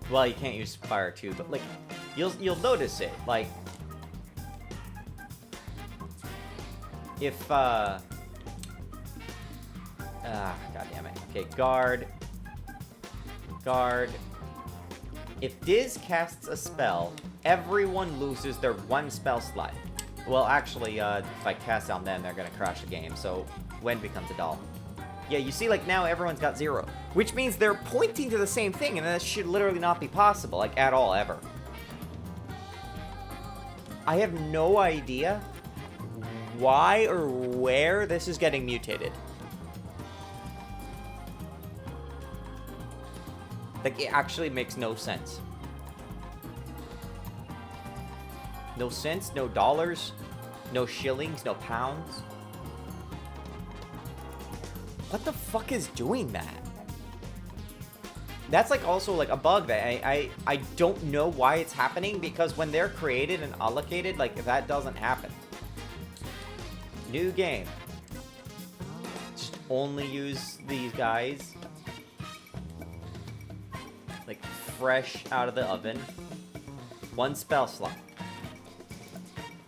[SPEAKER 1] Well, you can't use fire too, but, like, you'll notice it. Like, if, god damn it. Okay, guard. If Diz casts a spell, everyone loses their 1 spell slot. Well, actually, if I cast on them, they're gonna crash the game, so when becomes a doll. Yeah, you see, like, now everyone's got 0. Which means they're pointing to the same thing, and that should literally not be possible, like, at all, ever. I have no idea why or where this is getting mutated. Like, it actually makes no sense. No cents, no dollars, no shillings, no pounds. What the fuck is doing that? That's like also like a bug that I don't know why it's happening, because when they're created and allocated, like that doesn't happen. New game. Just only use these guys. Like fresh out of the oven. 1 spell slot.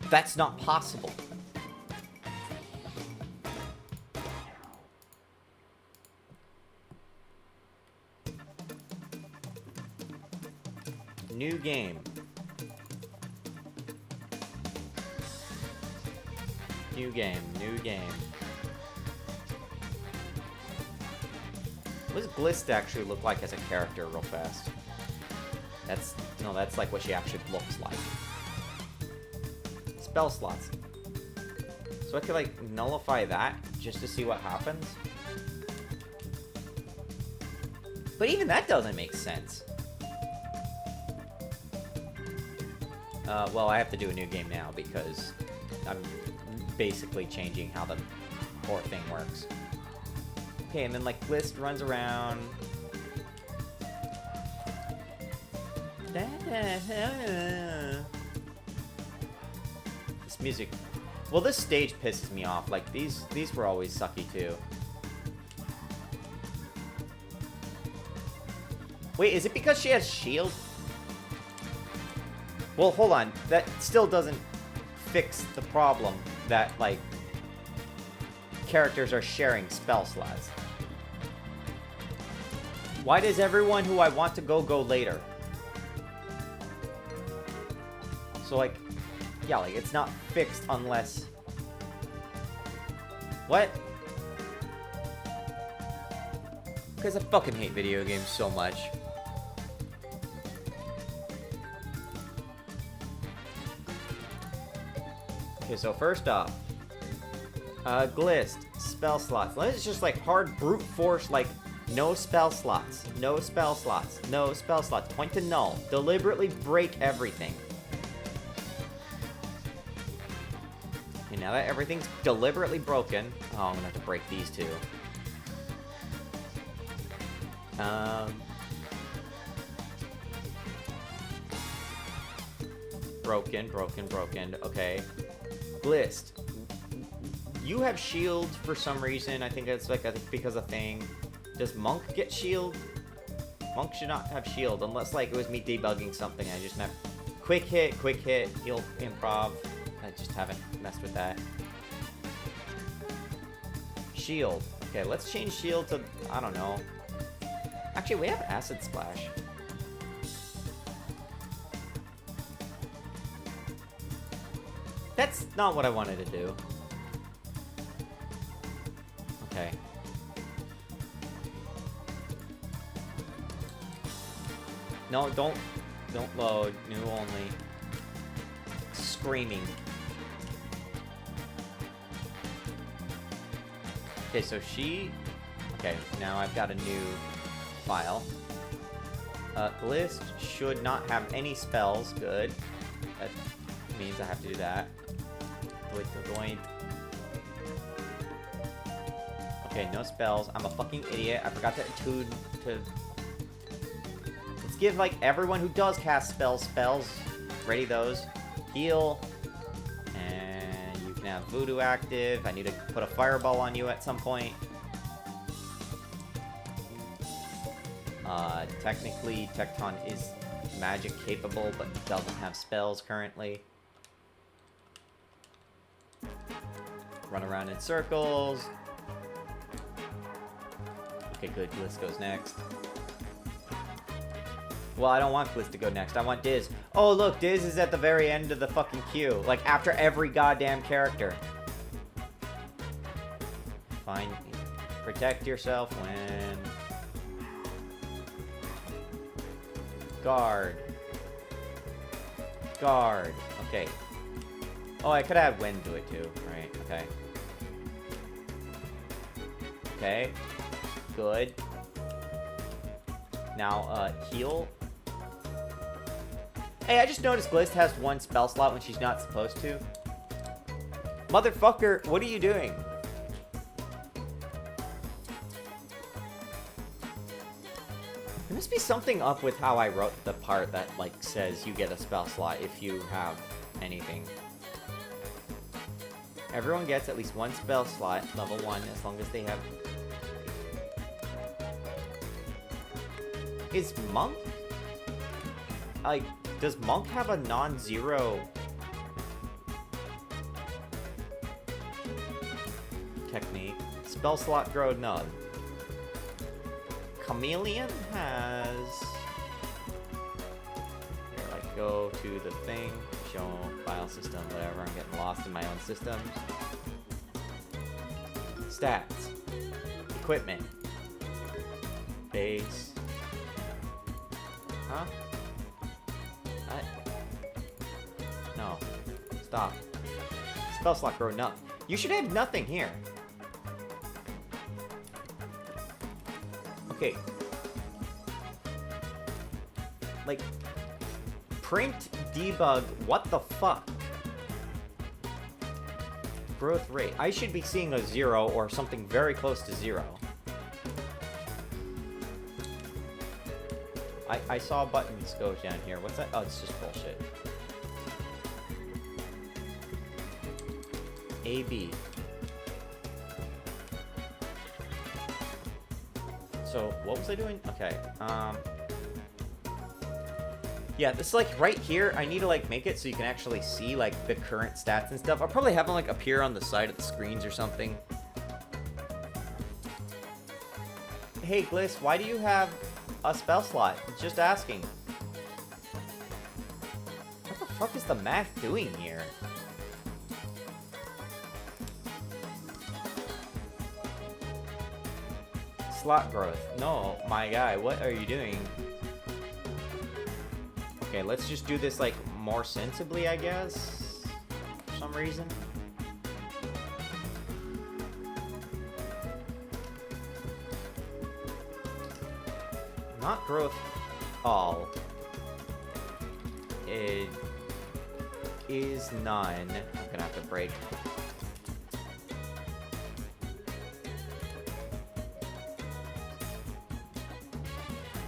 [SPEAKER 1] That's not possible. New game. New game, new game. What does Glist actually look like as a character real fast? That's, no, that's like what she actually looks like. Spell slots. So I could like nullify that just to see what happens. But even that doesn't make sense. Well, I have to do a new game now because I'm basically changing how the core thing works. Okay, and then like List runs around. This music. Well, this stage pisses me off. Like these were always sucky too. Wait, is it because she has shield? Well, hold on. That still doesn't fix the problem that, like, characters are sharing spell slots. Why does everyone who I want to go later? So, like, yeah, like, it's not fixed unless... What? Because I fucking hate video games so much. Okay, so first off, Glist, spell slots. Let's just like hard brute force, like no spell slots, no spell slots, no spell slots. Point to null. Deliberately break everything. Okay, now that everything's deliberately broken, oh, I'm gonna have to break these two. Broken. Okay. Glist, you have shield for some reason. I think it's like because of thing. Does Monk get shield? Monk should not have shield unless like it was me debugging something. I just meant quick hit, he'll improv. I just haven't messed with that. Shield. Okay, let's change shield to, I don't know. Actually, we have acid splash. That's not what I wanted to do. Okay. No, don't load. New only. Screaming. Okay, so she... Okay, now I've got a new file. List should not have any spells. Good. That means I have to do that. Doink. Okay, no spells. I'm a fucking idiot. I forgot to attune to... Let's give, like, everyone who does cast spells. Ready those. Heal. And you can have Voodoo active. I need to put a fireball on you at some point. Technically, Tecton is magic capable, but doesn't have spells currently. Run around in circles. Okay, good. List goes next. Well, I don't want Gliss to go next. I want Diz. Oh, look, Diz is at the very end of the fucking queue. Like, after every goddamn character. Fine. Protect yourself when... Guard. Guard. Okay. Oh, I could add wind to it, too. Right, okay. Okay. Good. Now, heal. Hey, I just noticed Gliss has one spell slot when she's not supposed to. Motherfucker, what are you doing? There must be something up with how I wrote the part that, like, says you get a spell slot if you have anything. Everyone gets at least one spell slot, level 1, as long as they have... Is Monk... Like, does Monk have a non-zero... technique? Spell slot grow none. Chameleon has... Here, like, go to the thing, show file system, whatever. I'm getting lost in my own systems. Stats. Equipment. Base. Huh? No. Stop. Spell slot grow none. You should have nothing here. Okay. Like, print, debug, what the fuck? Growth rate. I should be seeing a 0 or something very close to 0. I saw buttons go down here. What's that? Oh, it's just bullshit. AB. So, what was I doing? Okay, yeah, this is, like, right here. I need to, like, make it so you can actually see, like, the current stats and stuff. I'll probably have them, like, appear on the side of the screens or something. Hey, Gliss, why do you have a spell slot? Just asking. What the fuck is the math doing here? Slot growth. No, my guy, what are you doing? Okay, let's just do this, like, more sensibly, I guess. For some reason. Not growth all. It is none. I'm gonna have to break.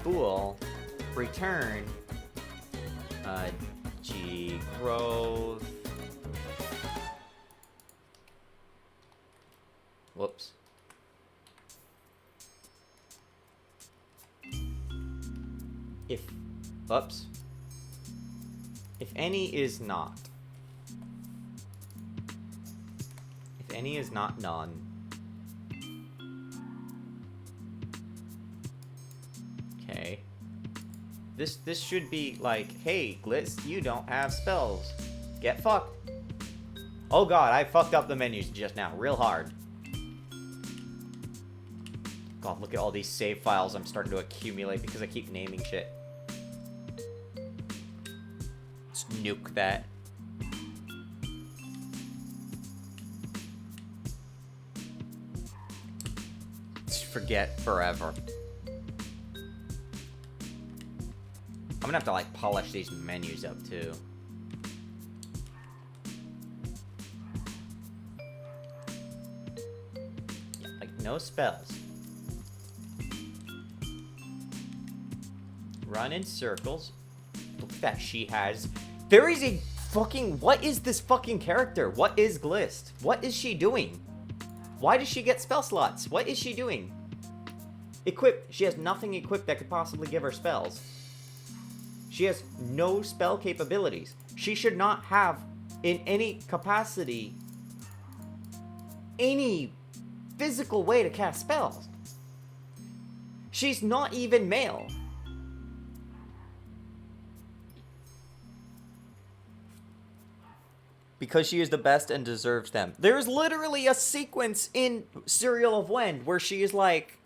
[SPEAKER 1] Bool. Return. G growth. Whoops. Oops. If any is not. If any is not none. Okay. This should be like, hey, Gliss, you don't have spells. Get fucked. Oh god, I fucked up the menus just now, real hard. God, look at all these save files I'm starting to accumulate because I keep naming shit. Let's nuke that. Just forget forever. I'm gonna have to, like, polish these menus up, too. Yeah, like, no spells. Run in circles. Look at that, she has... There is a fucking... What is this fucking character? What is Gliss? What is she doing? Why does she get spell slots? What is she doing? Equip. She has nothing equipped that could possibly give her spells. She has no spell capabilities. She should not have, in any capacity, any physical way to cast spells. She's not even male. because she is the best and deserves them. There's literally a sequence in Serial of When where she is like,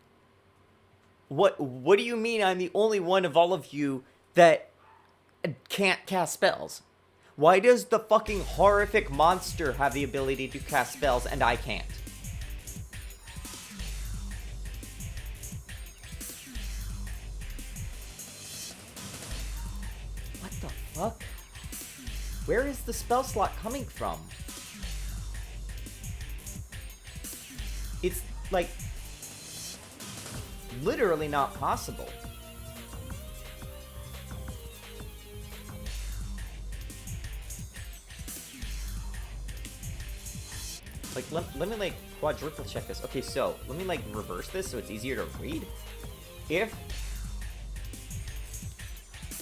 [SPEAKER 1] What do you mean I'm the only one of all of you that can't cast spells? Why does the fucking horrific monster have the ability to cast spells and I can't? What the fuck? Where is the spell slot coming from? It's like literally not possible. Like, let me, like, quadruple check this. Okay, so, let me, like, reverse this so it's easier to read. If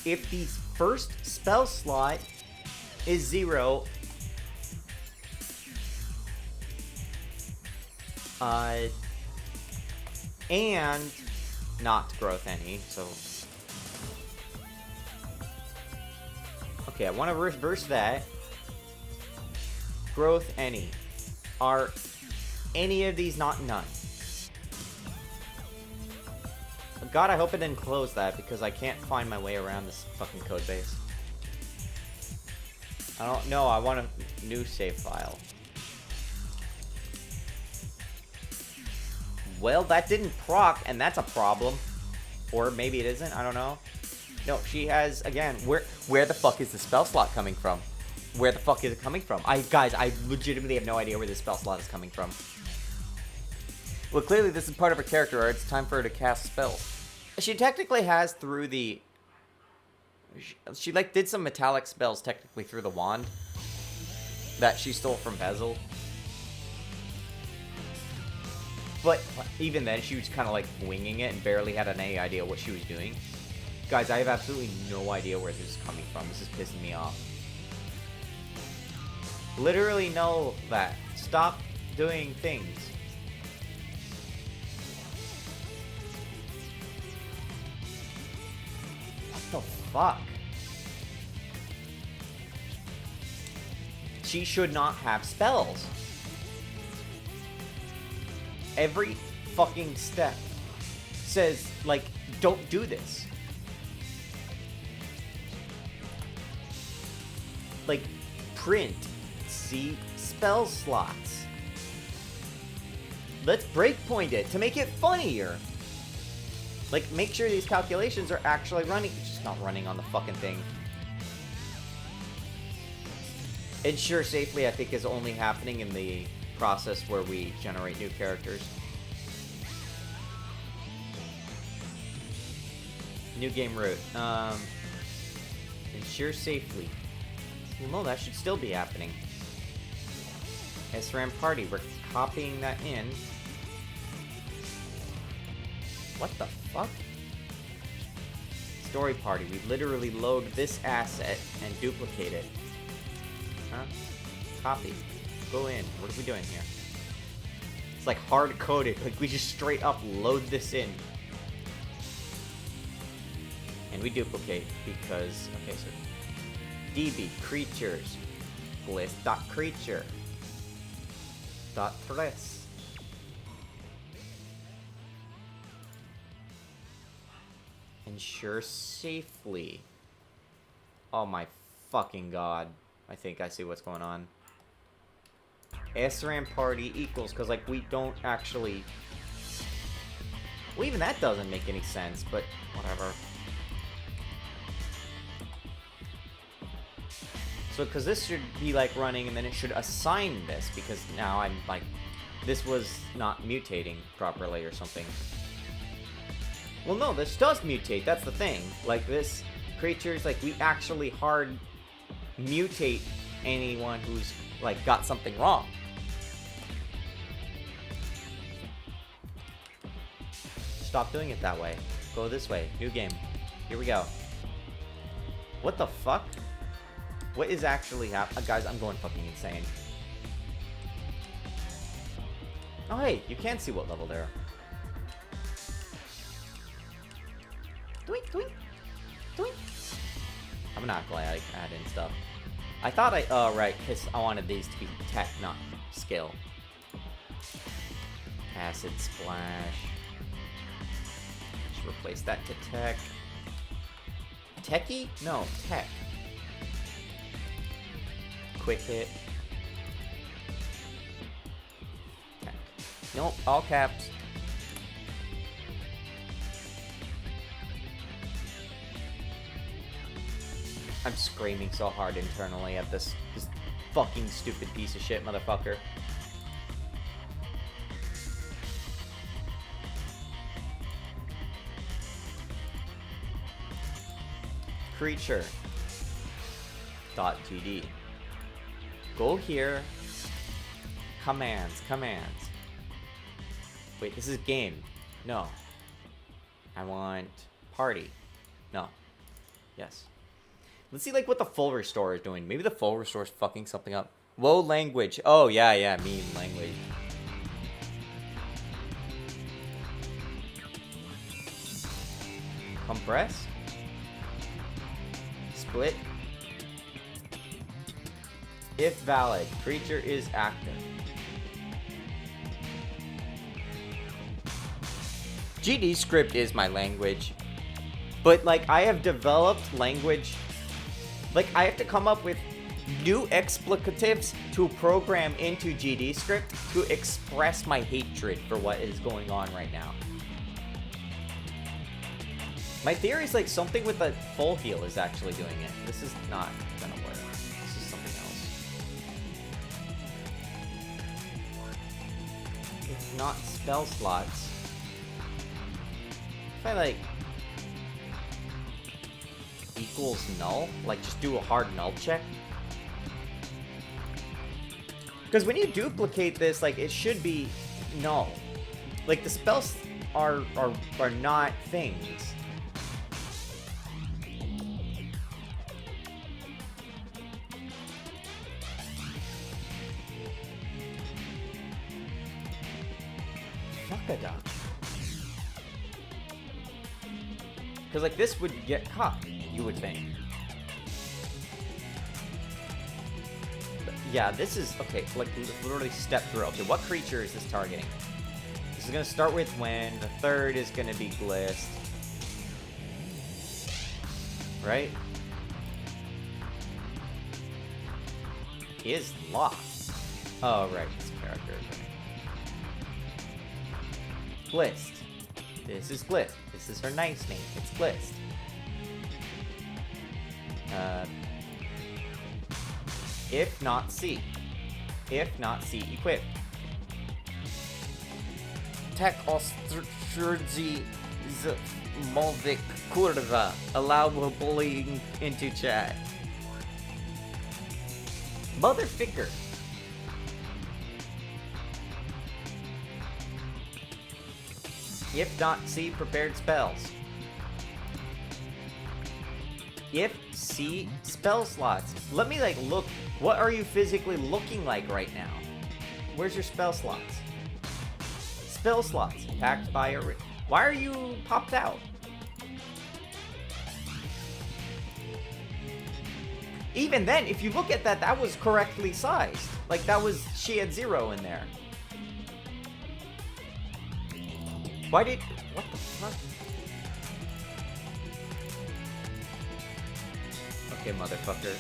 [SPEAKER 1] the first spell slot is 0, and not growth any, so... Okay, I want to reverse that. Growth any. Are any of these not none? God, I hope it didn't close that, because I can't find my way around this fucking code base. I don't know, I want a new save file. Well, that didn't proc, and that's a problem. Or maybe it isn't, I don't know. No, she has, again, where the fuck is the spell slot coming from? Where the fuck is it coming from? Guys, I legitimately have no idea where this spell slot is coming from. Well, clearly this is part of her character art. It's time for her to cast spells. She technically has through the... She like, did some metallic spells technically through the wand that she stole from Bezel. But even then, she was kind of like winging it and barely had any idea what she was doing. Guys, I have absolutely no idea where this is coming from. This is pissing me off. Literally know that. Stop doing things. What the fuck? She should not have spells. Every fucking step says, like, don't do this. Like, print. See spell slots. Let's breakpoint it to make it funnier. Like, make sure these calculations are actually running. It's just not running on the fucking thing. Ensure safely, I think, is only happening in the process where we generate new characters. New game route. Ensure safely. Well, no, that should still be happening. SRAM party, we're copying that in. What the fuck? Story party, we literally load this asset and duplicate it. Huh? Copy. Go in. What are we doing here? It's like hard-coded. Like, we just straight up load this in. And we duplicate because... Okay, so... DB, creatures. Bliss.creature. .threats. Ensure safely. Oh my fucking god. I think I see what's going on. SRAM party equals, because, like, we don't actually... Well, even that doesn't make any sense, but whatever. So, because this should be, like, running, and then it should assign this, because now I'm, like, this was not mutating properly or something. Well, no, this does mutate, that's the thing. Like, this creatures, like, we actually hard mutate anyone who's, like, got something wrong. Stop doing it that way. Go this way. New game. Here we go. What the fuck? What is actually happening? Guys, I'm going fucking insane. Oh, hey, you can see what level they're. Doink, doink. Doink. I'm not glad I add in stuff. I thought oh, right, because I wanted these to be tech, not skill. Acid Splash. Just replace that to tech. Techie? No, tech. Quick hit. Tech. Nope, all caps. I'm screaming so hard internally at this fucking stupid piece of shit motherfucker. Creature. .gd. Go here. Commands. Wait, this is game. No. I want party. No. Yes. Let's see like what the full restore is doing. Maybe the full restore is fucking something up. Whoa, language. Oh, yeah, mean language. Compress. Split. If valid, creature is active. GD script is my language. But like I have developed language. Like I have to come up with new explicatives to program into GD script to express my hatred for what is going on right now. My theory is like something with a full heal is actually doing it. This is not gonna work. This is something else. If not spell slots. If I like equals null, like just do a hard null check. Because when you duplicate this, like it should be null. Like the spells are not things. Because like this would get caught, you would think. But yeah, this is okay. Like literally step through. Okay, what creature is this targeting? This is gonna start with when the third is gonna be glist, right? He is lost. Oh right, this character is right. Glist. This is Glist. This is her nice name. It's Glist. If not C. If not C, equip. Tech Ostrudzi Molvik Kurva. Allow bullying into chat. Motherfucker. If not C, prepared spells. If C, spell slots. Let me like look. What are you physically looking like right now? Where's your spell slots? Spell slots. Packed by a... Why are you popped out? Even then, if you look at that, that was correctly sized. Like that was... She had 0 in there. Why did... What the fuck? Okay, motherfucker.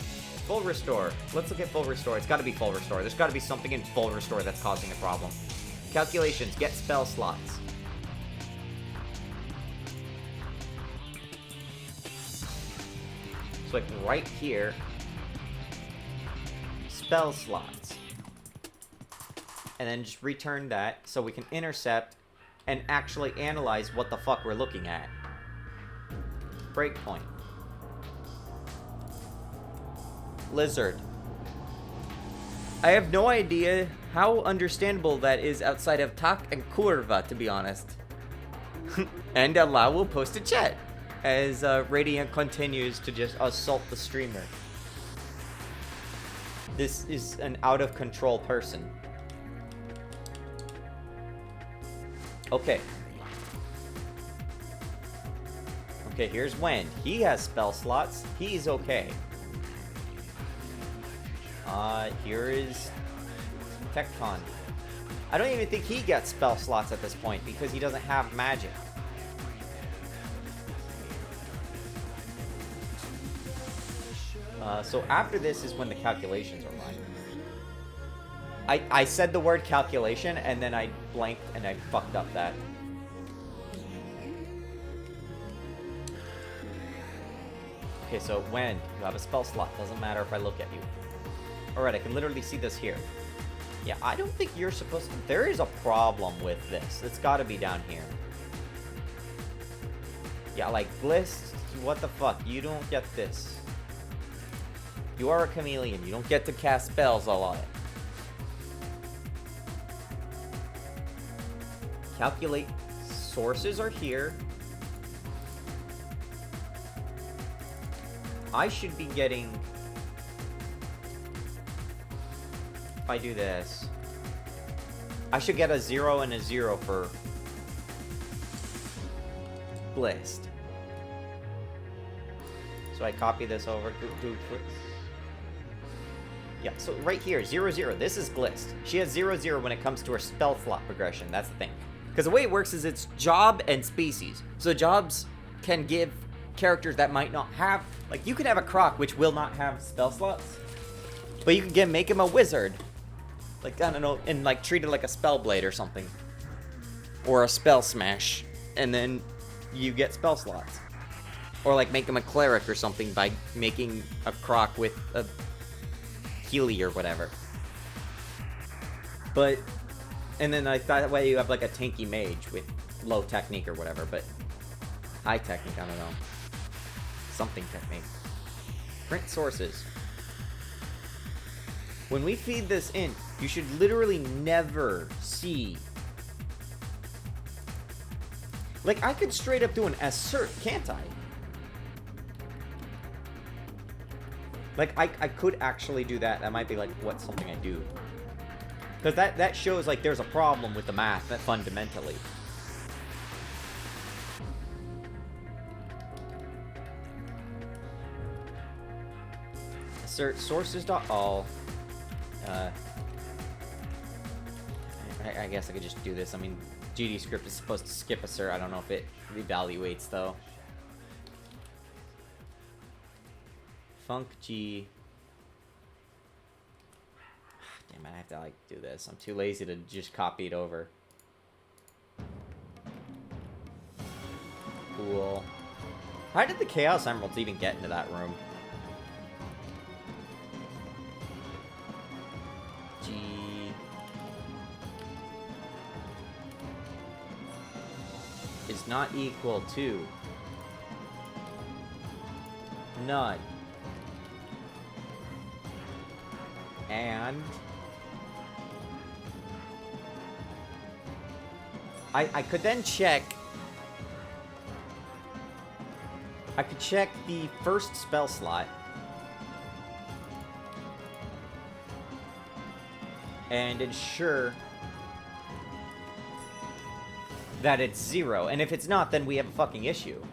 [SPEAKER 1] Full restore. Let's look at full restore. It's gotta be full restore. There's gotta be something in full restore that's causing a problem. Calculations. Get spell slots. So like right here. Spell slots. And then just return that so we can intercept and actually analyze what the fuck we're looking at. Breakpoint. Lizard. I have no idea how understandable that is outside of Tak and Kurva, to be honest. And Allah will post a chat as Radiant continues to just assault the streamer. This is an out-of-control person. Okay. Okay, here's when. He has spell slots. He's okay. Here is Tecton. I don't even think he gets spell slots at this point because he doesn't have magic. So after this is when the calculations are run. I said the word calculation and then I blanked and I fucked up that. Okay, so when you have a spell slot, doesn't matter if I look at you. Alright, I can literally see this here. Yeah, I don't think you're supposed to... There is a problem with this. It's gotta be down here. Yeah, like, Bliss, what the fuck? You don't get this. You are a chameleon. You don't get to cast spells a lot. Calculate sources are here. I should be getting... If I do this... I should get a 0 and a 0 for... Blissed. So I copy this over. Yeah, so right here, 0, 0. This is Glist. She has 0, 0 when it comes to her spell slot progression. That's the thing. Because the way it works is it's job and species. So jobs can give characters that might not have... Like, you could have a Croc, which will not have spell slots. But you can make him a wizard. Like, I don't know, and, like, treat it like a spell blade or something. Or a spell smash. And then you get spell slots. Or, like, make him a cleric or something by making a Croc with a... Healy or whatever. But, and then like that way you have like a tanky mage with low technique or whatever, but high technique, I don't know. Something technique. Print sources. When we feed this in, you should literally never see. Like, I could straight up do an assert, can't I? Like, I could actually do that. That might be, like, what something I do. Because that shows, like, there's a problem with the math, that fundamentally. Assert sources.all. I guess I could just do this. I mean, GD script is supposed to skip assert. I don't know if it evaluates, though. Func G. Damn it, I have to like do this. I'm too lazy to just copy it over. Cool. How did the Chaos Emeralds even get into that room? G. Is not equal to none. And I could then check. I could check the first spell slot and ensure that it's 0. And if it's not, then we have a fucking issue.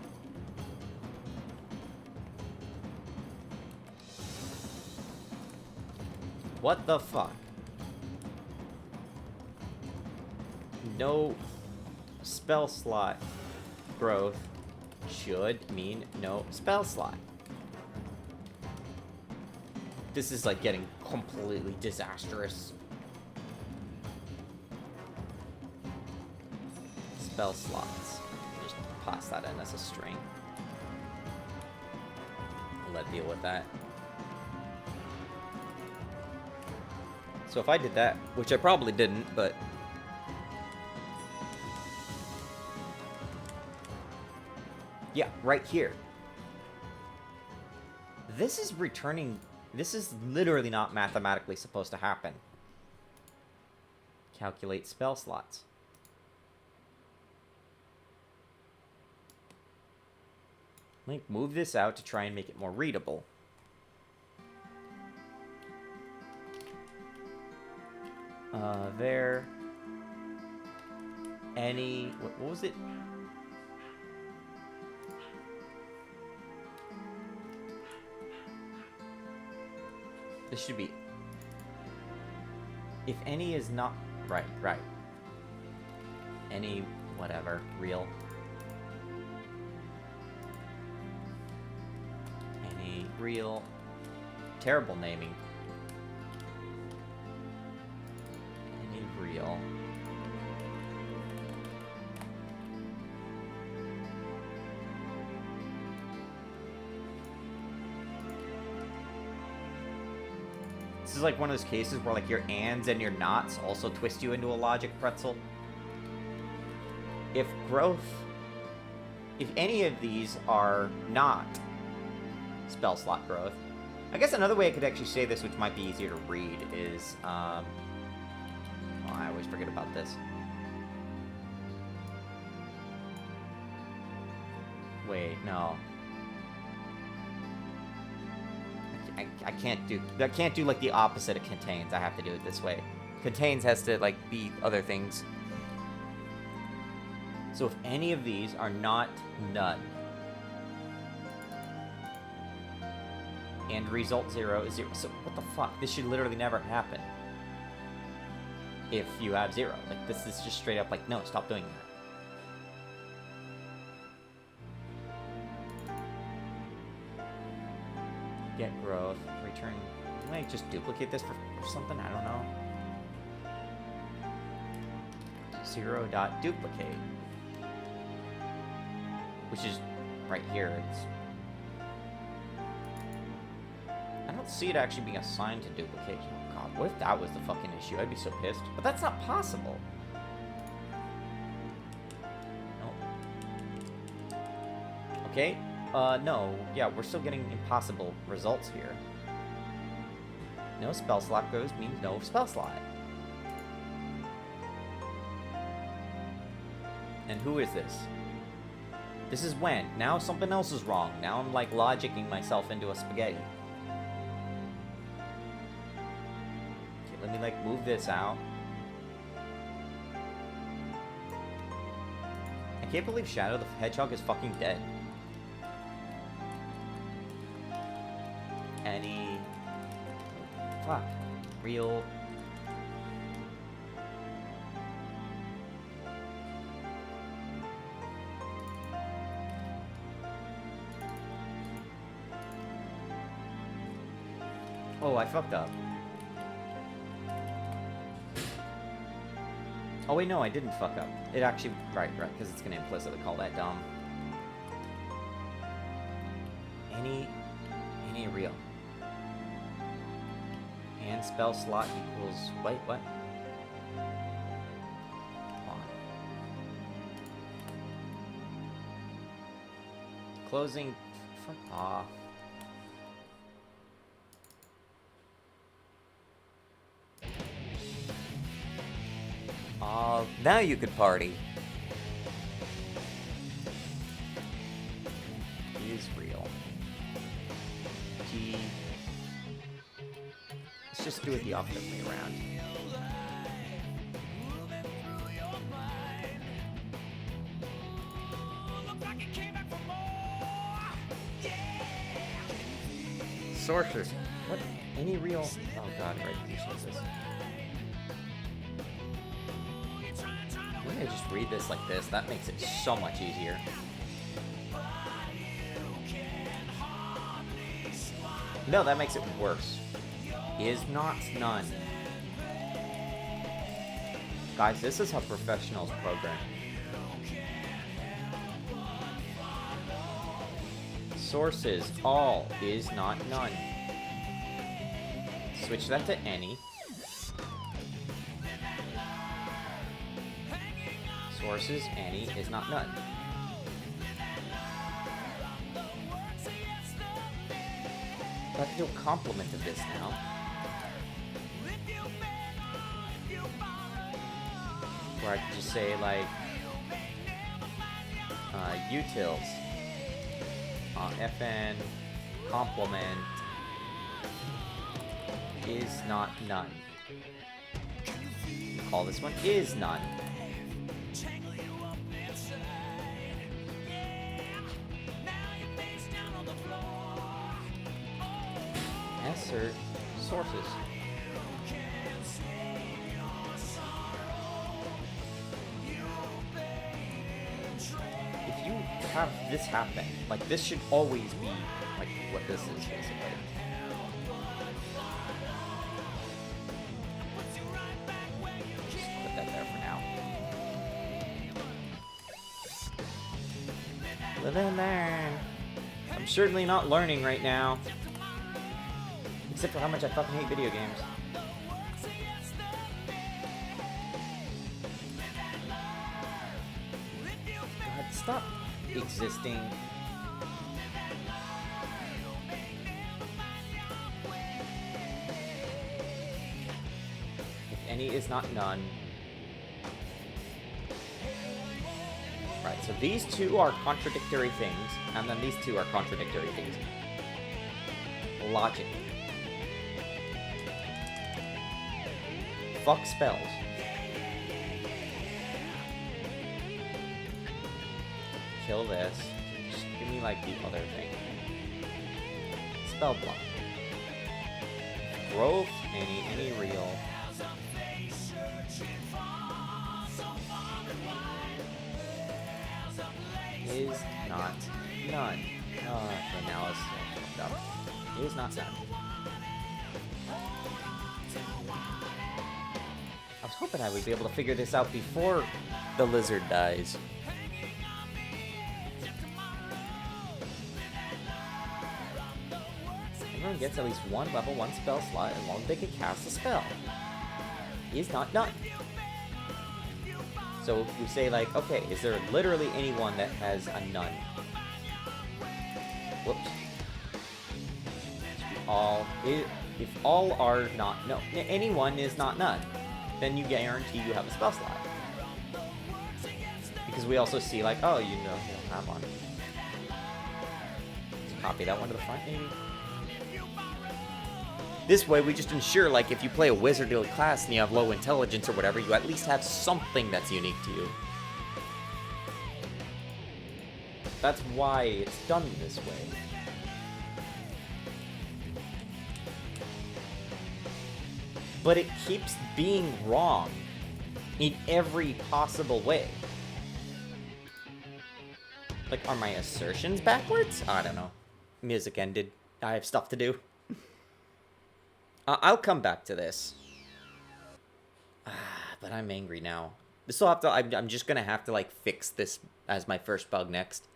[SPEAKER 1] What the fuck? No spell slot growth should mean no spell slot. This is like getting completely disastrous. Spell slots. Just pass that in as a string. Let deal with that. So if I did that, which I probably didn't, but... Yeah, right here. This is returning... This is literally not mathematically supposed to happen. Calculate spell slots. Let me move this out to try and make it more readable. There. Any... What was it? This should be If any is not... Right, right. Any, whatever, real. Any real... Terrible naming. Any real... This is like one of those cases where like your ands and your nots also twist you into a logic pretzel. If any of these are not spell slot growth, I guess another way I could actually say this, which might be easier to read, is, well, I always forget about this. Wait, no. I can't do like the opposite of contains. I have to do it this way. Contains has to like be other things. So if any of these are not none, and result 0 is 0, so what the fuck? This should literally never happen. If you have 0, like this is just straight up like, no, stop doing that. Get growth, return. Can I just duplicate this for something? I don't know. 0.duplicate. Which is right here. I don't see it actually being assigned to duplicate. Oh god, what if that was the fucking issue? I'd be so pissed. But that's not possible. Nope. Okay. No. Yeah, we're still getting impossible results here. No spell slot goes means no spell slot. And who is this? This is when. Now something else is wrong. Now I'm like logicking myself into a spaghetti. Okay, let me like move this out. I can't believe Shadow the Hedgehog is fucking dead. Any... Fuck. Real... Oh, I fucked up. Oh wait, no, I didn't fuck up. It actually... Right, because it's gonna implicitly call that dumb. Any real. And spell slot equals... Wait, what? Come on. Closing... Fuck off. Now you could party. Is real. G... Let's just do it the opposite way around. Sources. What? Any real... Oh god, right, resources. Why don't I just read this like this? That makes it so much easier. No, that makes it worse. Is not none. Guys, this is how professionals program. Sources, all, is not none. Switch that to any. Sources, any, is not none. I have to do a complement of this now. Where I could just say, like, utils, fn, complement, is not none. Call this one is none. Assert sources. have this happen. Like, this should always be, like, what this is, basically. Just put that there for now. Live and learn. I'm certainly not learning right now. Except for how much I fucking hate video games. God, stop existing. If any is not none. Right, so these two are contradictory things, and then these two are contradictory things. Logically. Fuck spells. Kill this. Just give me, like, the other thing. Spell block. Growth, any real. Is not none. Oh, okay, now it's fucked up. Is not none. I was hoping I would be able to figure this out before the lizard dies. Everyone gets at least one level 1 spell slot as long as they can cast a spell. Is not none. So if we say, like, okay, is there literally anyone that has a none? Whoops. If all are not, no, anyone is not none, then you guarantee you have a spell slot. Because we also see, like, oh, you don't have one. Let's copy that one to the front, maybe? This way, we just ensure, like, if you play a wizardly class and you have low intelligence or whatever, you at least have something that's unique to you. That's why it's done this way. But it keeps being wrong in every possible way. Like, are my assertions backwards? I don't know. Music ended. I have stuff to do. I'll come back to this. But I'm angry now. This will have to. I'm just gonna have to, like, fix this as my first bug next.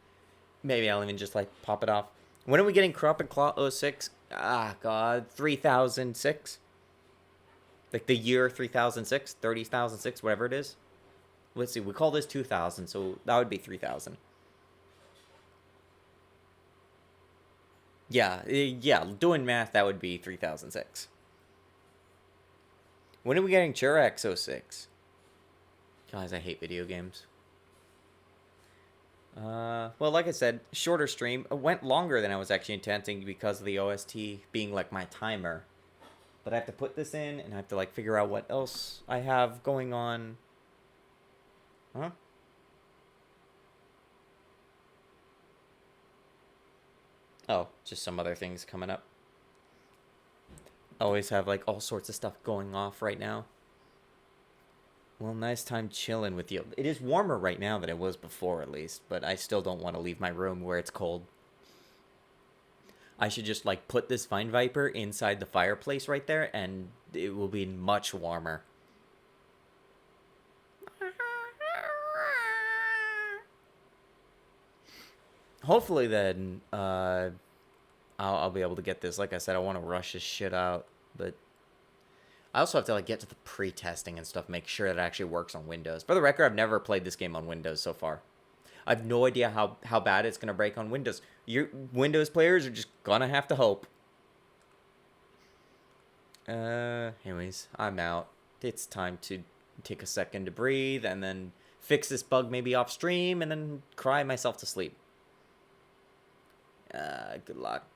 [SPEAKER 1] Maybe I'll even just, like, pop it off. When are we getting Crop and Claw 06? Ah, God, 3006. Like the year 3006, 30,006, whatever it is. Let's see. We call this 2000, so that would be 3000. Yeah. Doing math, that would be 3006. When are we getting Churax 06? Guys, I hate video games. Well, like I said, shorter stream. It went longer than I was actually intending because of the OST being, like, my timer. But I have to put this in, and I have to, like, figure out what else I have going on. Huh? Oh, just some other things coming up. I always have, like, all sorts of stuff going off right now. Well, nice time chilling with you. It is warmer right now than it was before, at least. But I still don't want to leave my room where it's cold. I should just, like, put this Vine Viper inside the fireplace right there, and it will be much warmer. Hopefully, then, I'll be able to get this. Like I said, I want to rush this shit out, but I also have to, like, get to the pre-testing and stuff, make sure that it actually works on Windows. For the record, I've never played this game on Windows so far. I have no idea how bad it's going to break on Windows. Your Windows players are just going to have to hope. Anyways, I'm out. It's time to take a second to breathe and then fix this bug maybe off stream and then cry myself to sleep. Good luck.